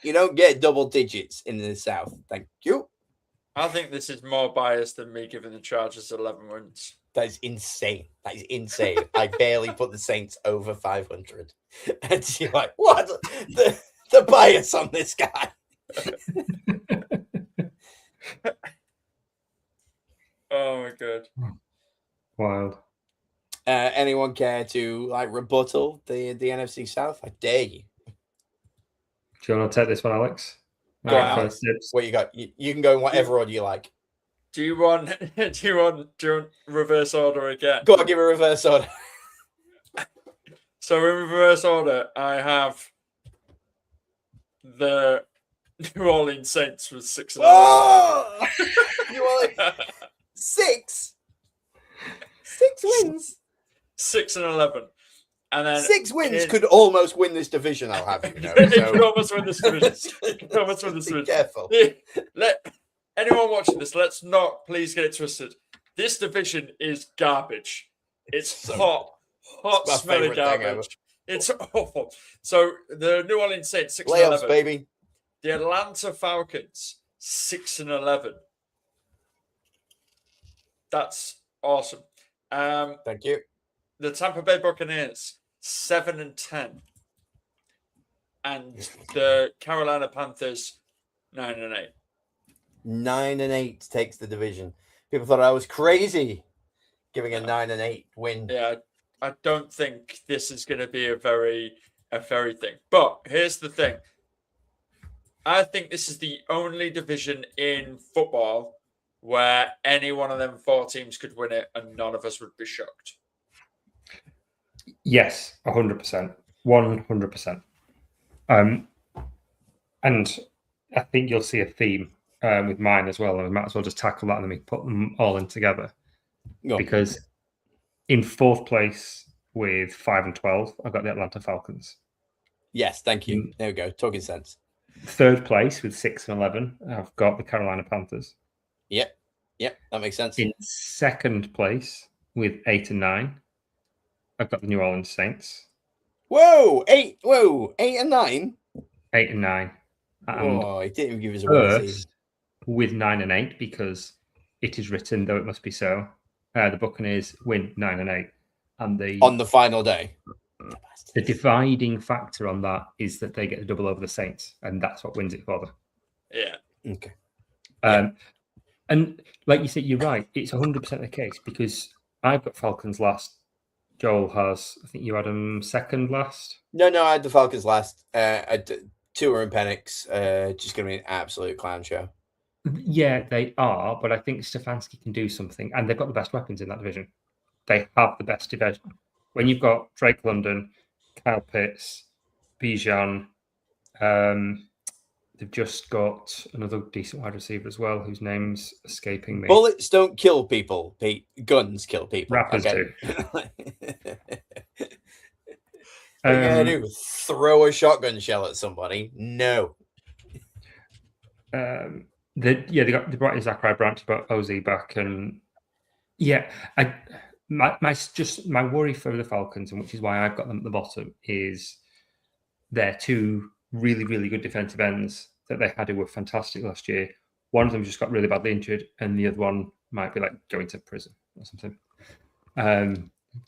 Speaker 1: You don't get double digits in the South. Thank you.
Speaker 2: I think this is more biased than me giving the Chargers 11 wins.
Speaker 1: That is insane. I barely put the Saints over 500, and you're like, what? The bias on this guy.
Speaker 2: Oh my god.
Speaker 3: Wild.
Speaker 1: Anyone care to rebuttal the NFC South? I dare you.
Speaker 3: Do you want to take this one, Alex?
Speaker 1: Go on,
Speaker 2: Uh,
Speaker 1: Alex. What you got? You can go in whatever order you like.
Speaker 2: Do you want reverse order again?
Speaker 1: Go on, give a reverse order.
Speaker 2: So in reverse order, I have the New Orleans Saints with 6-11.
Speaker 1: Oh! New Orleans 6 wins.
Speaker 2: 6-11. And then
Speaker 1: 6 wins could almost win this division, I'll have you know.
Speaker 2: It
Speaker 1: So
Speaker 2: could almost win this division.
Speaker 1: be careful.
Speaker 2: Anyone watching this, let's not please get it twisted. This division is garbage. It's
Speaker 1: So
Speaker 2: hot,
Speaker 1: it's my
Speaker 2: smelly
Speaker 1: favorite thing ever.
Speaker 2: garbage. It's awful. So the New Orleans Saints 6-11.
Speaker 1: Playoffs, baby.
Speaker 2: The Atlanta Falcons 6-11. That's awesome.
Speaker 1: Thank you.
Speaker 2: The Tampa Bay Buccaneers 7-10, and the Carolina Panthers 9-8.
Speaker 1: 9-8 takes the division. People thought I was crazy giving a 9-8 win.
Speaker 2: Yeah, I don't think this is going to be a very thing. But here's the thing. I think this is the only division in football where any one of them 4 teams could win it and none of us would be shocked.
Speaker 3: Yes, 100%. 100%. And I think you'll see a theme with mine as well. And we might as well just tackle that and then we put them all in together.
Speaker 1: Go.
Speaker 3: Because in 4th place with 5-12, I've got the Atlanta Falcons.
Speaker 1: Yes, thank you. There we go. Talking sense.
Speaker 3: 3rd place with 6-11, I've got the Carolina Panthers.
Speaker 1: Yep, that makes sense.
Speaker 3: In 2nd place with 8-9, I've got the New Orleans Saints.
Speaker 1: Whoa, 8 and 9.
Speaker 3: 8-9.
Speaker 1: Oh, he didn't even give us a win season.
Speaker 3: With 9-8, because it is written, though it must be so. The Buccaneers win 9-8, and
Speaker 1: on the final day.
Speaker 3: The dividing factor on that is that they get a double over the Saints, and that's what wins it for them.
Speaker 2: Yeah.
Speaker 1: Okay.
Speaker 3: And like you said, you're right. It's 100% the case because I've got Falcons last. Joel has, I think you had them 2nd last.
Speaker 1: No, I had the Falcons last. Tua and Penix, just going to be an absolute clown show.
Speaker 3: Yeah, they are, but I think Stefanski can do something, and they've got the best weapons in that division. They have the best division. When you've got Drake London, Kyle Pitts, Bijan, they've just got another decent wide receiver as well, whose name's escaping me.
Speaker 1: Bullets don't kill people, Pete. Guns kill people.
Speaker 3: Rappers do.
Speaker 1: What are you going to do? Throw a shotgun shell at somebody? No.
Speaker 3: They brought in Zachary Branch, but OZ back, and my worry for the Falcons, and which is why I've got them at the bottom, is they're 2 really, really good defensive ends that they had who were fantastic last year. One of them just got really badly injured, and the other one might be like going to prison or something.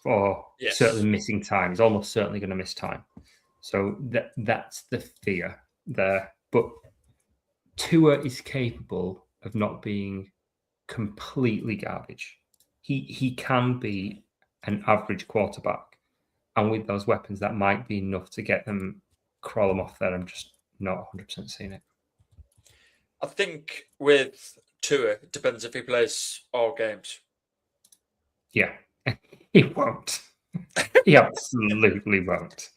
Speaker 3: Or certainly missing time. He's almost certainly going to miss time. So that's the fear there. But Tua is capable of not being completely garbage. He can be an average quarterback. And with those weapons, that might be enough to get them, crawl them off there. I'm just not 100% seeing it.
Speaker 2: I think with Tua, it depends if he plays all games.
Speaker 3: Yeah, he won't. He absolutely won't.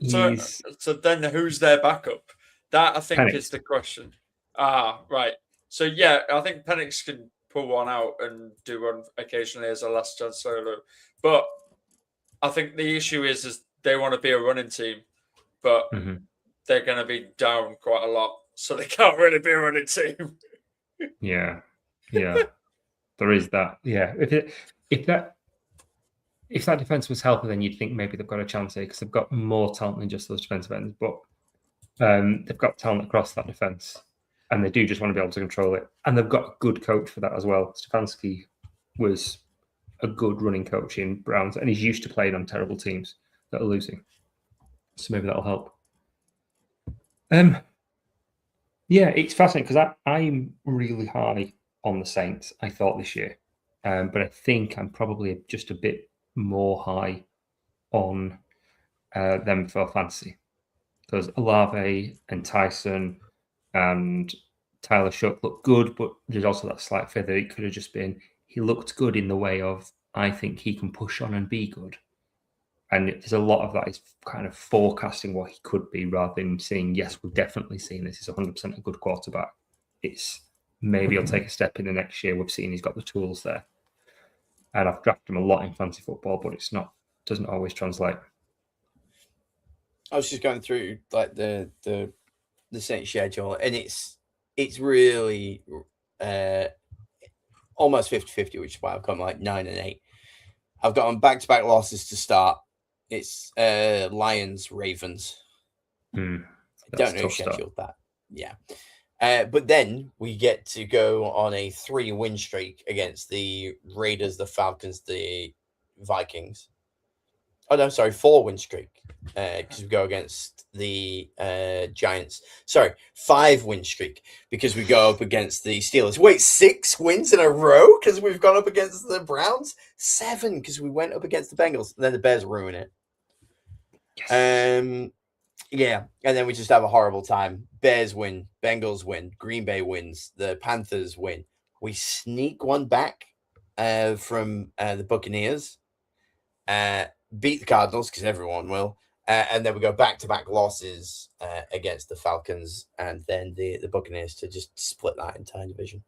Speaker 2: So then who's their backup? That, I think,
Speaker 3: Penix
Speaker 2: is the question. Right. So, yeah, I think Penix can pull one out and do one occasionally as a last chance solo. But I think the issue is they want to be a running team, but they're going to be down quite a lot. So they can't really be a running team.
Speaker 3: Yeah. There is that. Yeah. If that defense was healthy, then you'd think maybe they've got a chance here because they've got more talent than just those defensive ends. But they've got talent across that defense, and they do just want to be able to control it. And they've got a good coach for that as well. Stefanski was a good running coach in Browns, and he's used to playing on terrible teams that are losing. So maybe that'll help. Yeah, it's fascinating because I'm really high on the Saints, I thought, this year. But I think I'm probably just a bit more high on them for fantasy. Because Olave and Tyson and Tyler Shook look good, but there's also that slight feather. It could have just been, he looked good in the way of, I think he can push on and be good. And there's a lot of that is kind of forecasting what he could be rather than saying, yes, we're definitely seeing this is 100% a good quarterback. It's maybe he'll take a step in the next year. We've seen he's got the tools there. And I've drafted him a lot in fantasy football, but doesn't always translate.
Speaker 1: I was just going through like the Saints schedule, and it's really almost 50-50, which is why I've got like 9-8. I've got on back-to-back losses to start. It's Lions, Ravens. I don't know who scheduled that. Yeah. But then we get to go on a 3-win streak against the Raiders, the Falcons, the Vikings. Oh, no, sorry, 4-win streak because we go against the Giants. Sorry, 5-win streak because we go up against the Steelers. Wait, 6 wins in a row because we've gone up against the Browns? 7 because we went up against the Bengals. And then the Bears ruin it. Yes. Yeah, and then we just have a horrible time. Bears win, Bengals win, Green Bay wins, the Panthers win. We sneak one back from the Buccaneers, beat the Cardinals because everyone will, and then we go back-to-back losses against the Falcons and then the Buccaneers to just split that entire division.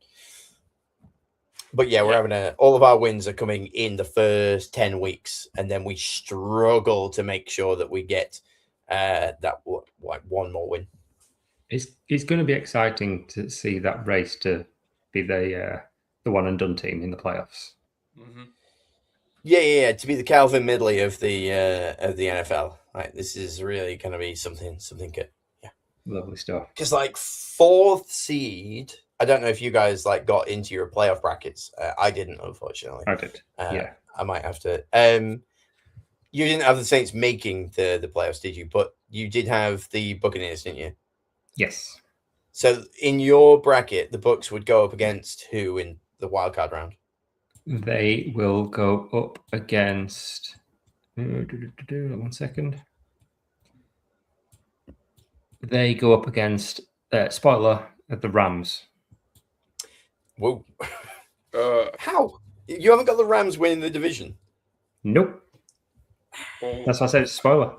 Speaker 1: But yeah, we're having all of our wins are coming in the first 10 weeks, and then we struggle to make sure that we get that one more win.
Speaker 3: It's going to be exciting to see that race to be the one and done team in the playoffs.
Speaker 2: Mm-hmm.
Speaker 1: Yeah, to be the Calvin Midley of the NFL. Right, this is really going to be something good. Yeah,
Speaker 3: lovely stuff.
Speaker 1: Because like 4th seed, I don't know if you guys like got into your playoff brackets. I didn't, unfortunately.
Speaker 3: I did. Yeah,
Speaker 1: I might have to. You didn't have the Saints making the playoffs, did you? But you did have the Buccaneers, didn't you?
Speaker 3: Yes.
Speaker 1: So in your bracket, the Bucs would go up against who in the wildcard round?
Speaker 3: They will go up against. 1 second. They go up against spoiler the Rams.
Speaker 1: Whoa! How? You haven't got the Rams winning the division?
Speaker 3: Nope. That's why I said it's a spoiler.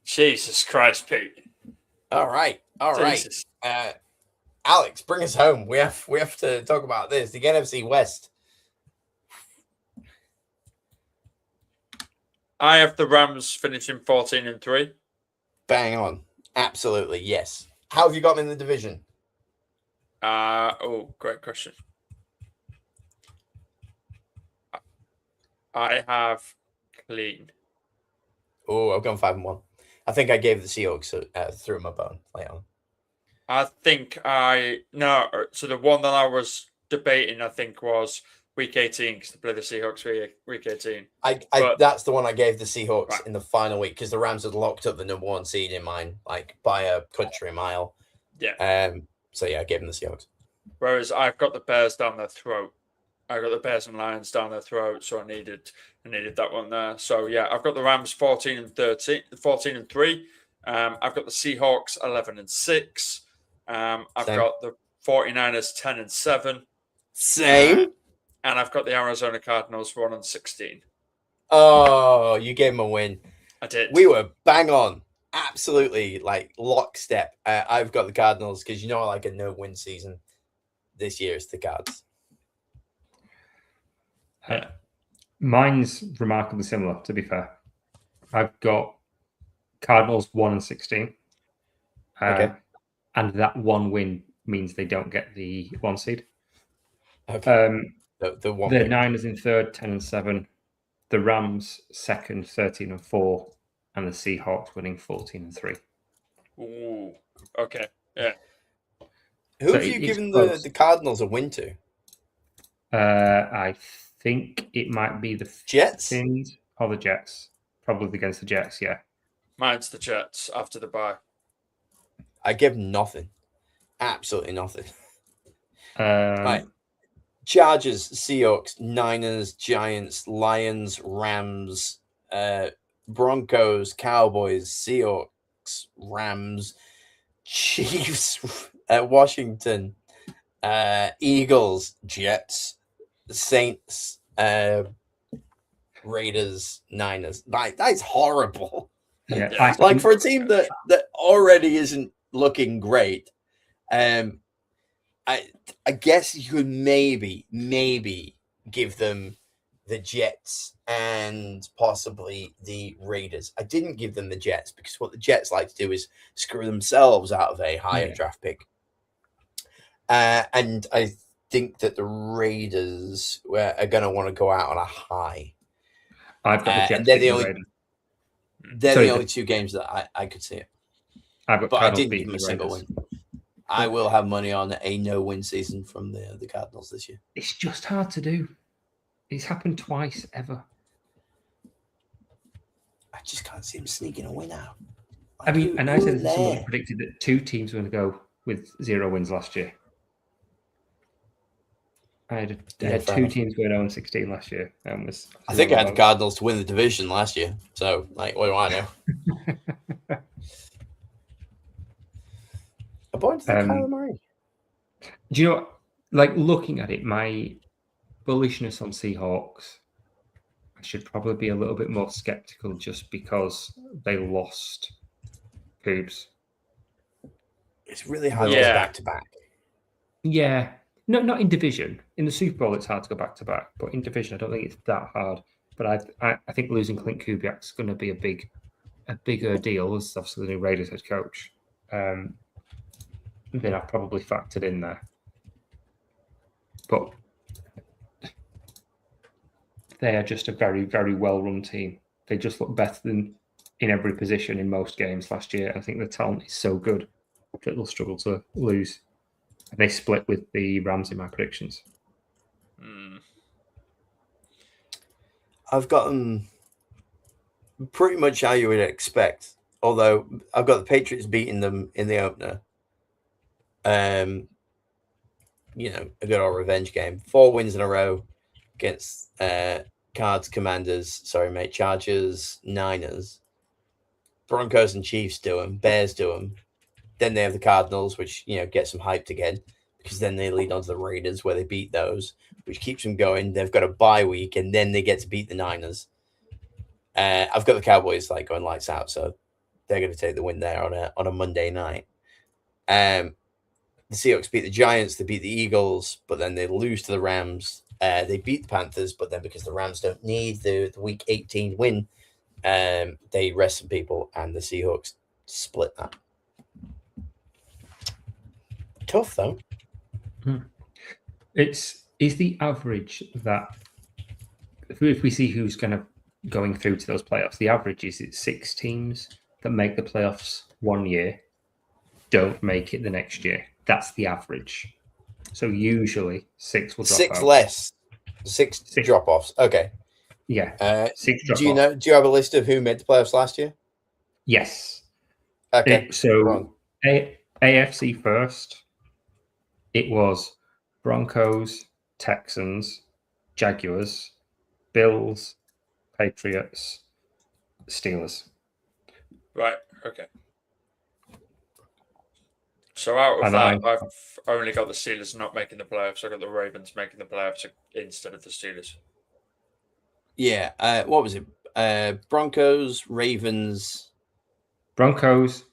Speaker 2: Jesus Christ, Pete.
Speaker 1: All right.
Speaker 2: Jesus.
Speaker 1: Alex, bring us home. We have to talk about this. The NFC West.
Speaker 2: I have the Rams finishing 14-3.
Speaker 1: Bang on. Absolutely, yes. How have you got them in the division?
Speaker 2: Great question. I have clean.
Speaker 1: Oh, I've gone 5-1. I think I gave the Seahawks through my bone late on.
Speaker 2: I think so the one that I was debating, I think, was week 18 because they play the Seahawks week 18.
Speaker 1: That's the one I gave the Seahawks in the final week because the Rams had locked up the number 1 seed in mine, like by a country mile.
Speaker 2: Yeah.
Speaker 1: So yeah, I gave them the Seahawks.
Speaker 2: Whereas I've got the Bears down their throat. I got the Bears and Lions down their throat, so I needed that one there. So yeah, I've got the Rams 14-3. I've got the Seahawks 11-6. I've got the 49ers 10-7.
Speaker 1: Same.
Speaker 2: And I've got the Arizona Cardinals 1-16.
Speaker 1: Oh, you gave them a win.
Speaker 2: I did.
Speaker 1: We were bang on. Absolutely, like lockstep. I've got the Cardinals because I like a no-win season this year. It's the Cards.
Speaker 3: Mine's remarkably similar, to be fair. I've got Cardinals 1-16.
Speaker 1: Okay.
Speaker 3: And that one win means they don't get the 1 seed.
Speaker 1: Okay. The
Speaker 3: Niners in 3rd, 10-7. The Rams 2nd, 13-4. And the Seahawks winning 14-3.
Speaker 2: Ooh. Okay. Yeah.
Speaker 1: Who have you given the Cardinals a win to?
Speaker 3: I think it might be the
Speaker 1: Jets
Speaker 3: Fins or the Jets. Probably against the Jets, yeah.
Speaker 2: Mine's the Jets after the bye.
Speaker 1: I give nothing. Absolutely nothing.
Speaker 3: Right.
Speaker 1: Chargers, Seahawks, Niners, Giants, Lions, Rams, Broncos, Cowboys, Seahawks, Rams, Chiefs, Washington, Eagles, Jets, Saints, Raiders, Niners. That's horrible.
Speaker 3: Yeah,
Speaker 2: Yeah.
Speaker 1: Like for a team that already isn't looking great. I guess you could maybe give them the Jets and possibly the Raiders. I didn't give them the Jets because what the Jets like to do is screw themselves out of a higher draft pick. And I think that the Raiders are going to want to go out on a high.
Speaker 3: I've got the Jets.
Speaker 1: They're the only two games that I could see it.
Speaker 3: But
Speaker 1: I didn't give them a single win. I will have money on a no-win season from the Cardinals this year.
Speaker 3: It's just hard to do. It's happened twice ever.
Speaker 1: I just can't see him sneaking a win out.
Speaker 3: I mean, and I said that someone predicted that 2 teams were going to go with 0 wins last year. I had 2 teams going 0-16 last year.
Speaker 1: I think I had the Cardinals to win the division last year. So, like, what do I know? A point to Kyler Murray.
Speaker 3: Do you know, like, looking at it, my bullishness on Seahawks, I should probably be a little bit more skeptical just because they lost Coobs.
Speaker 1: It's really hard to go back to back.
Speaker 3: Yeah. No, not in division. In the Super Bowl, it's hard to go back to back. But in division, I don't think it's that hard. But I think losing Clint Kubiak's going to be a bigger deal as obviously the new Raiders head coach. Then I've probably factored in there. But they are just a very, very well-run team. They just look better than in every position in most games last year. I think the talent is so good that they'll struggle to lose. They split with the Rams in my predictions.
Speaker 1: I've got them pretty much how you would expect. Although I've got the Patriots beating them in the opener. You know, a good old revenge game. 4 wins in a row against Chargers, Niners. Broncos and Chiefs do them. Bears do them. Then they have the Cardinals, which, you know, gets them hyped again because then they lead on to the Raiders where they beat those, which keeps them going. They've got a bye week and then they get to beat the Niners. I've got the Cowboys like going lights out, so they're going to take the win there on a Monday night. The Seahawks beat the Giants, they beat the Eagles, but then they lose to the Rams. They beat the Panthers, but then because the Rams don't need the Week 18 win, they rest some people, and the Seahawks split that. Tough though.
Speaker 3: Is the average that if we see who's going through to those playoffs, the average is it's 6 teams that make the playoffs one year, don't make it the next year. That's the average. So usually 6 will drop
Speaker 1: 6
Speaker 3: out.
Speaker 1: less. 6 drop-offs. Okay.
Speaker 3: Yeah. 6 drop-offs.
Speaker 1: Do you have a list of who made the playoffs last year?
Speaker 3: Yes.
Speaker 1: Okay.
Speaker 3: AFC first, it was Broncos, Texans, Jaguars, Bills, Patriots, Steelers.
Speaker 2: Right. Okay. So out of that, I've only got the Steelers not making the playoffs. I got the Ravens making the playoffs instead of the Steelers.
Speaker 1: Yeah. What was it? Broncos, Ravens,
Speaker 3: Chargers.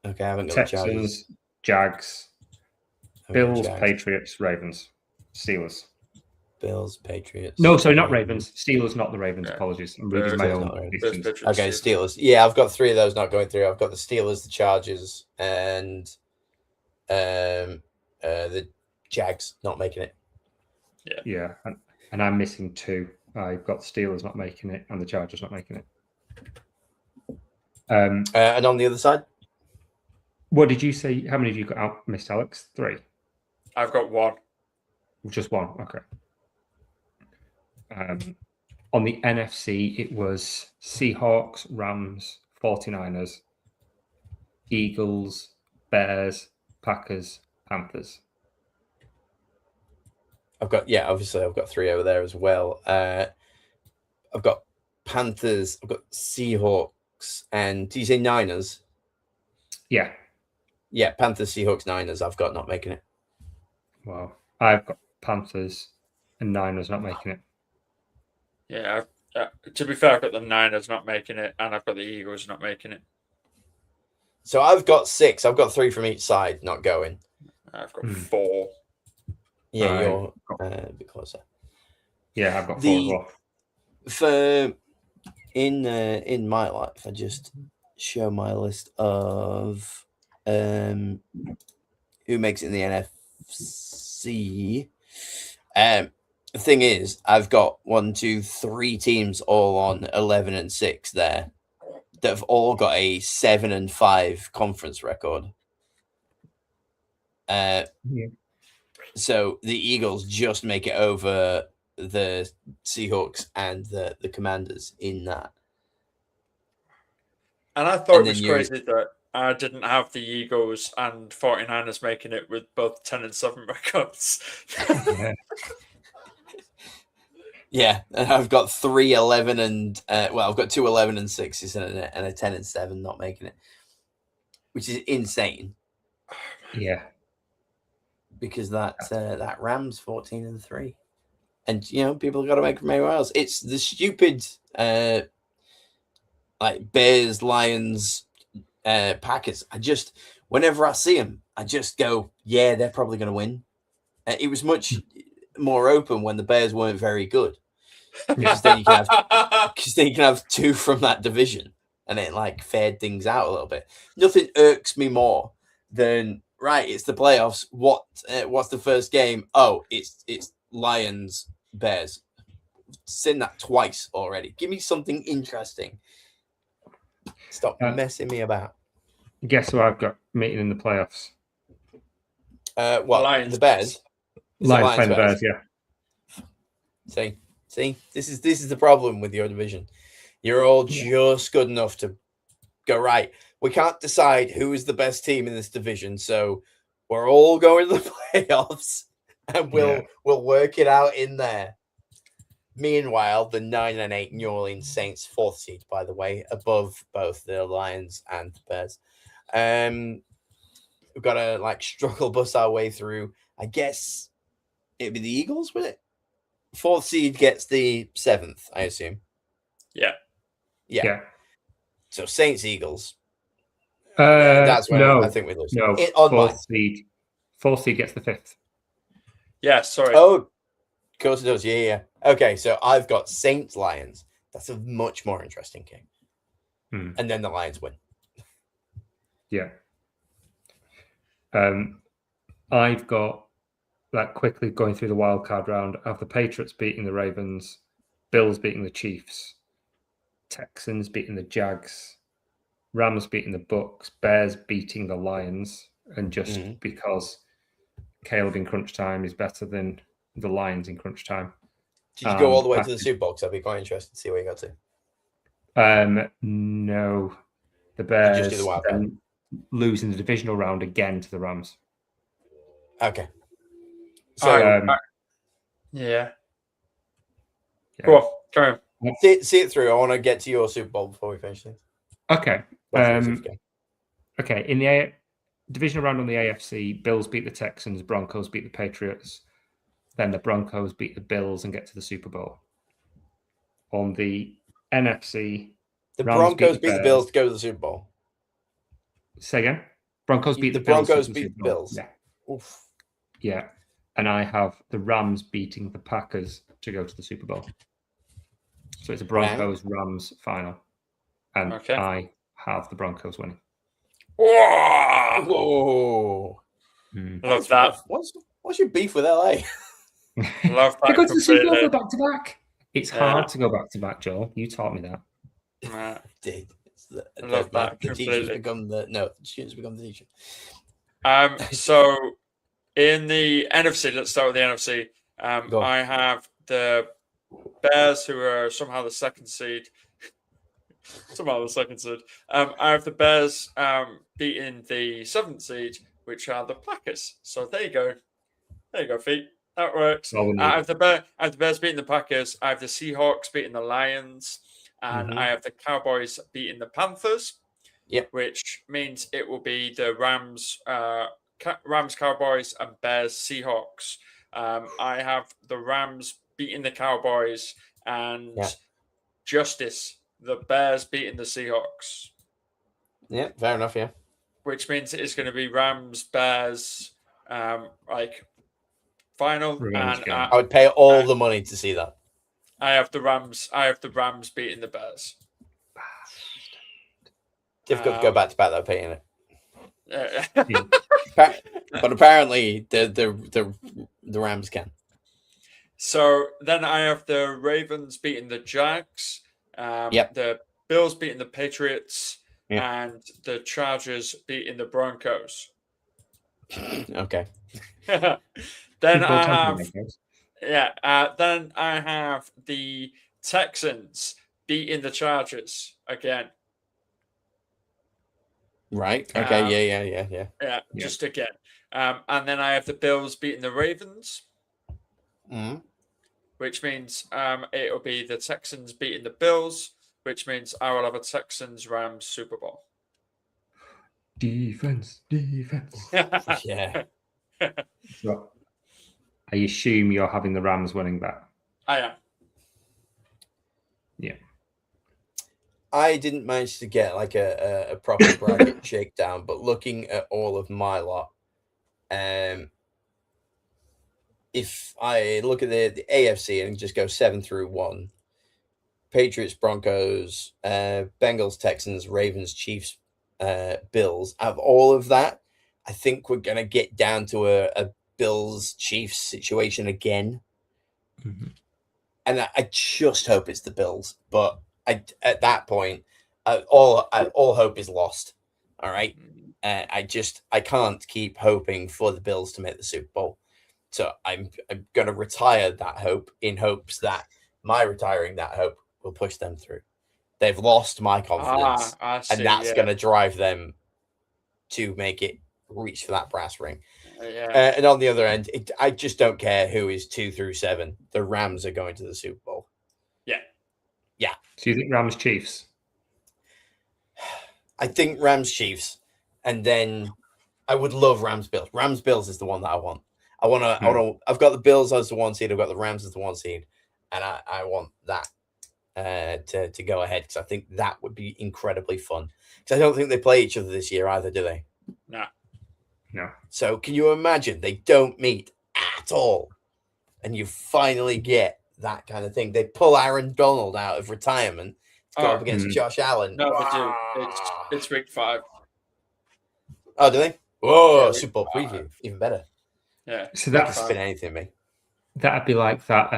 Speaker 1: Okay, I haven't got
Speaker 3: Texans,
Speaker 1: the Chargers.
Speaker 3: Jags, Bills, Patriots, Ravens, Steelers.
Speaker 1: Bills, Patriots.
Speaker 3: No, sorry, not Ravens. Steelers, not the Ravens. Yeah. Apologies. I'm reading my own.
Speaker 1: Okay, Steelers. Yeah, I've got 3 of those not going through. I've got the Steelers, the Chargers, and the Jags not making it.
Speaker 3: Yeah, and I'm missing 2. I've got the Steelers not making it and the Chargers not making it.
Speaker 1: And on the other side?
Speaker 3: What did you say? How many have you got out, missed, Alex? 3?
Speaker 2: I've got 1.
Speaker 3: Just 1, okay. On the NFC, it was Seahawks, Rams, 49ers, Eagles, Bears, Packers, Panthers.
Speaker 1: obviously I've got 3 over there as well. I've got Panthers, I've got Seahawks, and do you say Niners?
Speaker 3: Yeah.
Speaker 1: Yeah, Panthers, Seahawks, Niners. I've got not making it.
Speaker 3: Wow. I've got Panthers and Niners not making it.
Speaker 2: Yeah, to be fair, I've got the Niners not making it, and I've got the Eagles not making it.
Speaker 1: So I've got 6. I've got 3 from each side not going.
Speaker 2: I've got 4.
Speaker 1: Yeah, you're a bit closer.
Speaker 3: Yeah, I've got 4 as well.
Speaker 1: For in my life, I just show my list of who makes it in the NFC. The thing is, I've got 1, 2, 3 teams all on 11 and 6 there that have all got a 7 and 5 conference record. So the Eagles just make it over the Seahawks and the Commanders in that.
Speaker 2: And I thought it was crazy that I didn't have the Eagles and 49ers making it with both 10 and 7 records.
Speaker 1: Yeah, and I've got 3, 11 and I've got 2 11 and 6s and a 10 and 7 not making it, which is insane.
Speaker 3: Yeah,
Speaker 1: because that Rams 14 and 3, and people have got to make from anywhere else. It's the stupid like Bears, Lions, Packers. Whenever I see them, I just go, yeah, they're probably going to win. It was much more open when the Bears weren't very good, because then you can have 2 from that division, and it like faired things out a little bit. Nothing irks me more than it's the playoffs. What's the first game? Oh, it's Lions, Bears. Seen that twice already. Give me something interesting. Stop messing me about.
Speaker 3: Guess who I've got meeting in the playoffs?
Speaker 2: Lions.
Speaker 1: The Bears.
Speaker 3: Lions playing the Bears, yeah.
Speaker 1: See, this is the problem with your division. You're all just good enough to go, right, we can't decide who is the best team in this division, so we're all going to the playoffs, and we'll work it out in there. Meanwhile, the 9 and 8 New Orleans Saints, 4th seed, by the way, above both the Lions and the Bears. We've got to struggle bust our way through. I guess it'd be the Eagles, would it? 4th seed gets the 7th, I assume. Yeah. So Saints, Eagles. That's where I think we lose.
Speaker 3: No, 4th seed. 4th seed gets the 5th.
Speaker 2: Yeah, sorry.
Speaker 1: Oh, of course it does. Yeah. Okay, so I've got Saints, Lions. That's a much more interesting game. And then the Lions win.
Speaker 3: Yeah. I've got quickly going through the wild card round. I have the Patriots beating the Ravens, Bills beating the Chiefs, Texans beating the Jags, Rams beating the Bucks, Bears beating the Lions, and just because Caleb in crunch time is better than the Lions in crunch time.
Speaker 1: Did you go all the way to the Super Bowl? Because I'd be quite interested to see where you got to.
Speaker 3: No. The Bears
Speaker 1: just do the wild card?
Speaker 3: Losing the divisional round again to the Rams.
Speaker 1: Okay. So,
Speaker 2: yeah. Go on, carry on.
Speaker 1: See it through. I want to get to your Super Bowl before we finish things.
Speaker 3: Okay. Okay. In the divisional round on the AFC, Bills beat the Texans, Broncos beat the Patriots. Then the Broncos beat the Bills and get to the Super Bowl. On the NFC,
Speaker 1: the Broncos beat the Bills to go to the Super Bowl.
Speaker 3: Say again? Broncos beat
Speaker 1: the
Speaker 3: Bills.
Speaker 1: Broncos beat the Bills.
Speaker 3: Yeah.
Speaker 1: Oof.
Speaker 3: Yeah. And I have the Rams beating the Packers to go to the Super Bowl. So it's a Broncos-Rams final. And I have the Broncos winning.
Speaker 1: Whoa.
Speaker 2: Love that.
Speaker 1: What's your beef with LA?
Speaker 2: Love that.
Speaker 3: They go to the Super Bowl back-to-back. It's hard to go back-to-back, Joel. You taught me that.
Speaker 1: Did.
Speaker 2: I love that.
Speaker 1: The teachers become the students become the teacher.
Speaker 2: So in the NFC, let's start with the NFC. I have the Bears, who are somehow the 2nd seed. I have the Bears beating the 7th seed, which are the Packers. So there you go. Feet. That works.
Speaker 3: All we need.
Speaker 2: I have the Bears beating the Packers. I have the Seahawks beating the Lions, and I have the Cowboys beating the Panthers.
Speaker 1: Yep.
Speaker 2: Which means it will be the Rams, Cowboys, and Bears, Seahawks. I have the Rams beating the Cowboys and Justice, the Bears beating the Seahawks.
Speaker 1: Yeah, fair enough. Yeah.
Speaker 2: Which means it is going to be Rams, Bears, final.
Speaker 3: Revenge
Speaker 2: And
Speaker 3: game.
Speaker 1: I would pay all the money to see that.
Speaker 2: I have the Rams beating the Bears.
Speaker 1: Difficult to go back to back though, paying it.
Speaker 2: Yeah.
Speaker 1: But apparently the Rams can.
Speaker 2: So then I have the Ravens beating the Jags, the Bills beating the Patriots, and the Chargers beating the Broncos.
Speaker 1: Okay.
Speaker 2: Then I have the Texans beating the Chargers again.
Speaker 1: Right. Okay.
Speaker 2: Yeah. Just again. And then I have the Bills beating the Ravens. Which means it'll be the Texans beating the Bills, which means I will have a Texans-Rams Super Bowl.
Speaker 3: Defense.
Speaker 1: Yeah.
Speaker 3: So, I assume you're having the Rams winning that.
Speaker 2: I am.
Speaker 3: Yeah.
Speaker 1: I didn't manage to get like a proper bracket shakedown, but looking at all of my lot, if I look at the AFC and just go 7 through 1, Patriots, Broncos, Bengals, Texans, Ravens, Chiefs, Bills, out of all of that, I think we're going to get down to a Bills Chiefs situation again.
Speaker 3: Mm-hmm.
Speaker 1: And I just hope it's the Bills, but at that point, all hope is lost. All right. I can't keep hoping for the Bills to make the Super Bowl. So I'm going to retire that hope in hopes that my retiring that hope will push them through. They've lost my confidence, and that's going to drive them to make it reach for that brass ring. And on the other end, I just don't care who is 2 through 7. The Rams are going to the Super Bowl. Yeah.
Speaker 3: So you think Rams Chiefs?
Speaker 1: I think Rams Chiefs, and then I would love Rams Bills. Rams Bills is the one that I want. I've got the Bills as the 1 seed. I've got the Rams as the 1 seed, and I want that to go ahead because I think that would be incredibly fun. Because I don't think they play each other this year either, do they?
Speaker 3: No.
Speaker 1: So can you imagine they don't meet at all, and you finally get that kind of thing? They pull Aaron Donald out of retirement to go up against Josh Allen.
Speaker 2: No, they do. It's week 5.
Speaker 1: Oh, do they? Whoa, Super Bowl preview, even better.
Speaker 2: Yeah.
Speaker 3: So
Speaker 1: That could spin anything, mate.
Speaker 3: That'd be like that.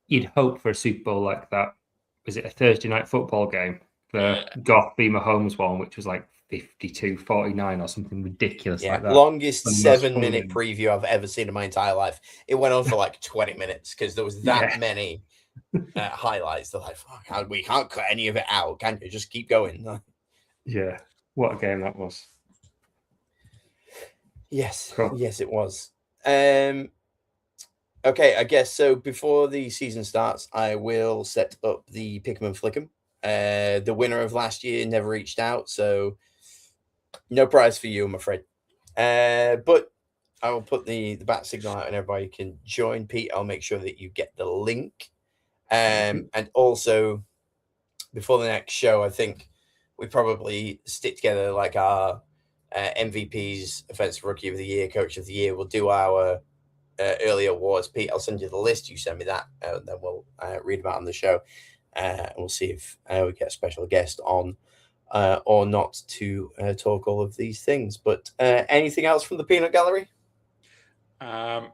Speaker 3: You'd hope for a Super Bowl like that. Was it a Thursday night football game? The Goff v. Mahomes one, which was like 52-49 or something ridiculous like that.
Speaker 1: Longest 7-minute preview I've ever seen in my entire life. It went on for like 20 minutes because there was that many highlights. They're like, fuck, we can't cut any of it out, can you? Just keep going.
Speaker 3: Yeah. What a game that was.
Speaker 1: Yes.
Speaker 3: Cool.
Speaker 1: Yes, it was. Okay, I guess so. Before the season starts, I will set up the Pick'em and Flick'em. The winner of last year never reached out, so no prize for you, I'm afraid. But I will put the bat signal out and everybody can join. Pete, I'll make sure that you get the link. And also, before the next show, I think we probably stick together like our MVPs, Offensive Rookie of the Year, Coach of the Year. We'll do our early awards. Pete, I'll send you the list. You send me that, and then we'll read about it on the show. And we'll see if we get a special guest on or not to talk all of these things. But anything else from the Peanut Gallery?
Speaker 2: I'm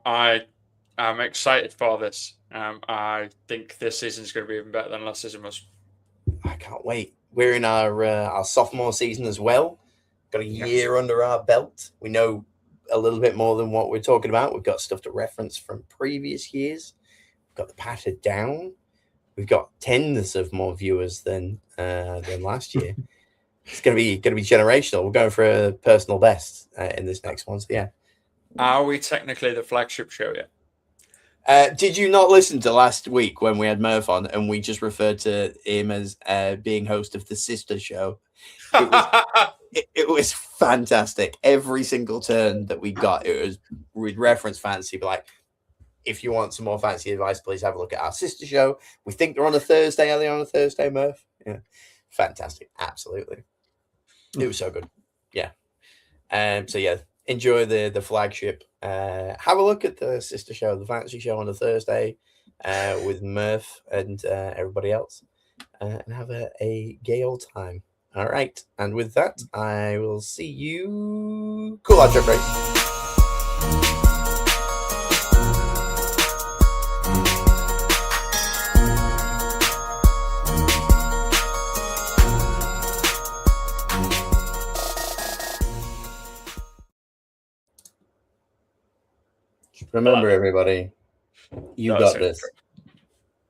Speaker 2: excited for this. I think this season is going to be even better than last season was.
Speaker 1: I can't wait. We're in our sophomore season as well. Got a year under our belt. We know a little bit more than what we're talking about. We've got stuff to reference from previous years. We've got the patter down. We've got tens of more viewers than last year. It's gonna be generational. We're going for a personal best in this next one. So yeah.
Speaker 2: Are we technically the flagship show yet?
Speaker 1: Did you not listen to last week when we had Murph on and we just referred to him as being host of the sister show? It was fantastic. Every single turn that we got, we'd reference fantasy, but like, if you want some more fancy advice, please have a look at our sister show. We think they're on a Thursday. Are they on a Thursday, Murph? Yeah, fantastic. Absolutely. It was so good. Yeah. So yeah, enjoy the flagship. Have a look at the sister show, the fantasy show on a Thursday, with Murph and everybody else, and have a gay old time. All right, and with that, I will see you. Cool out, Jeffrey. Remember, everybody, you got this.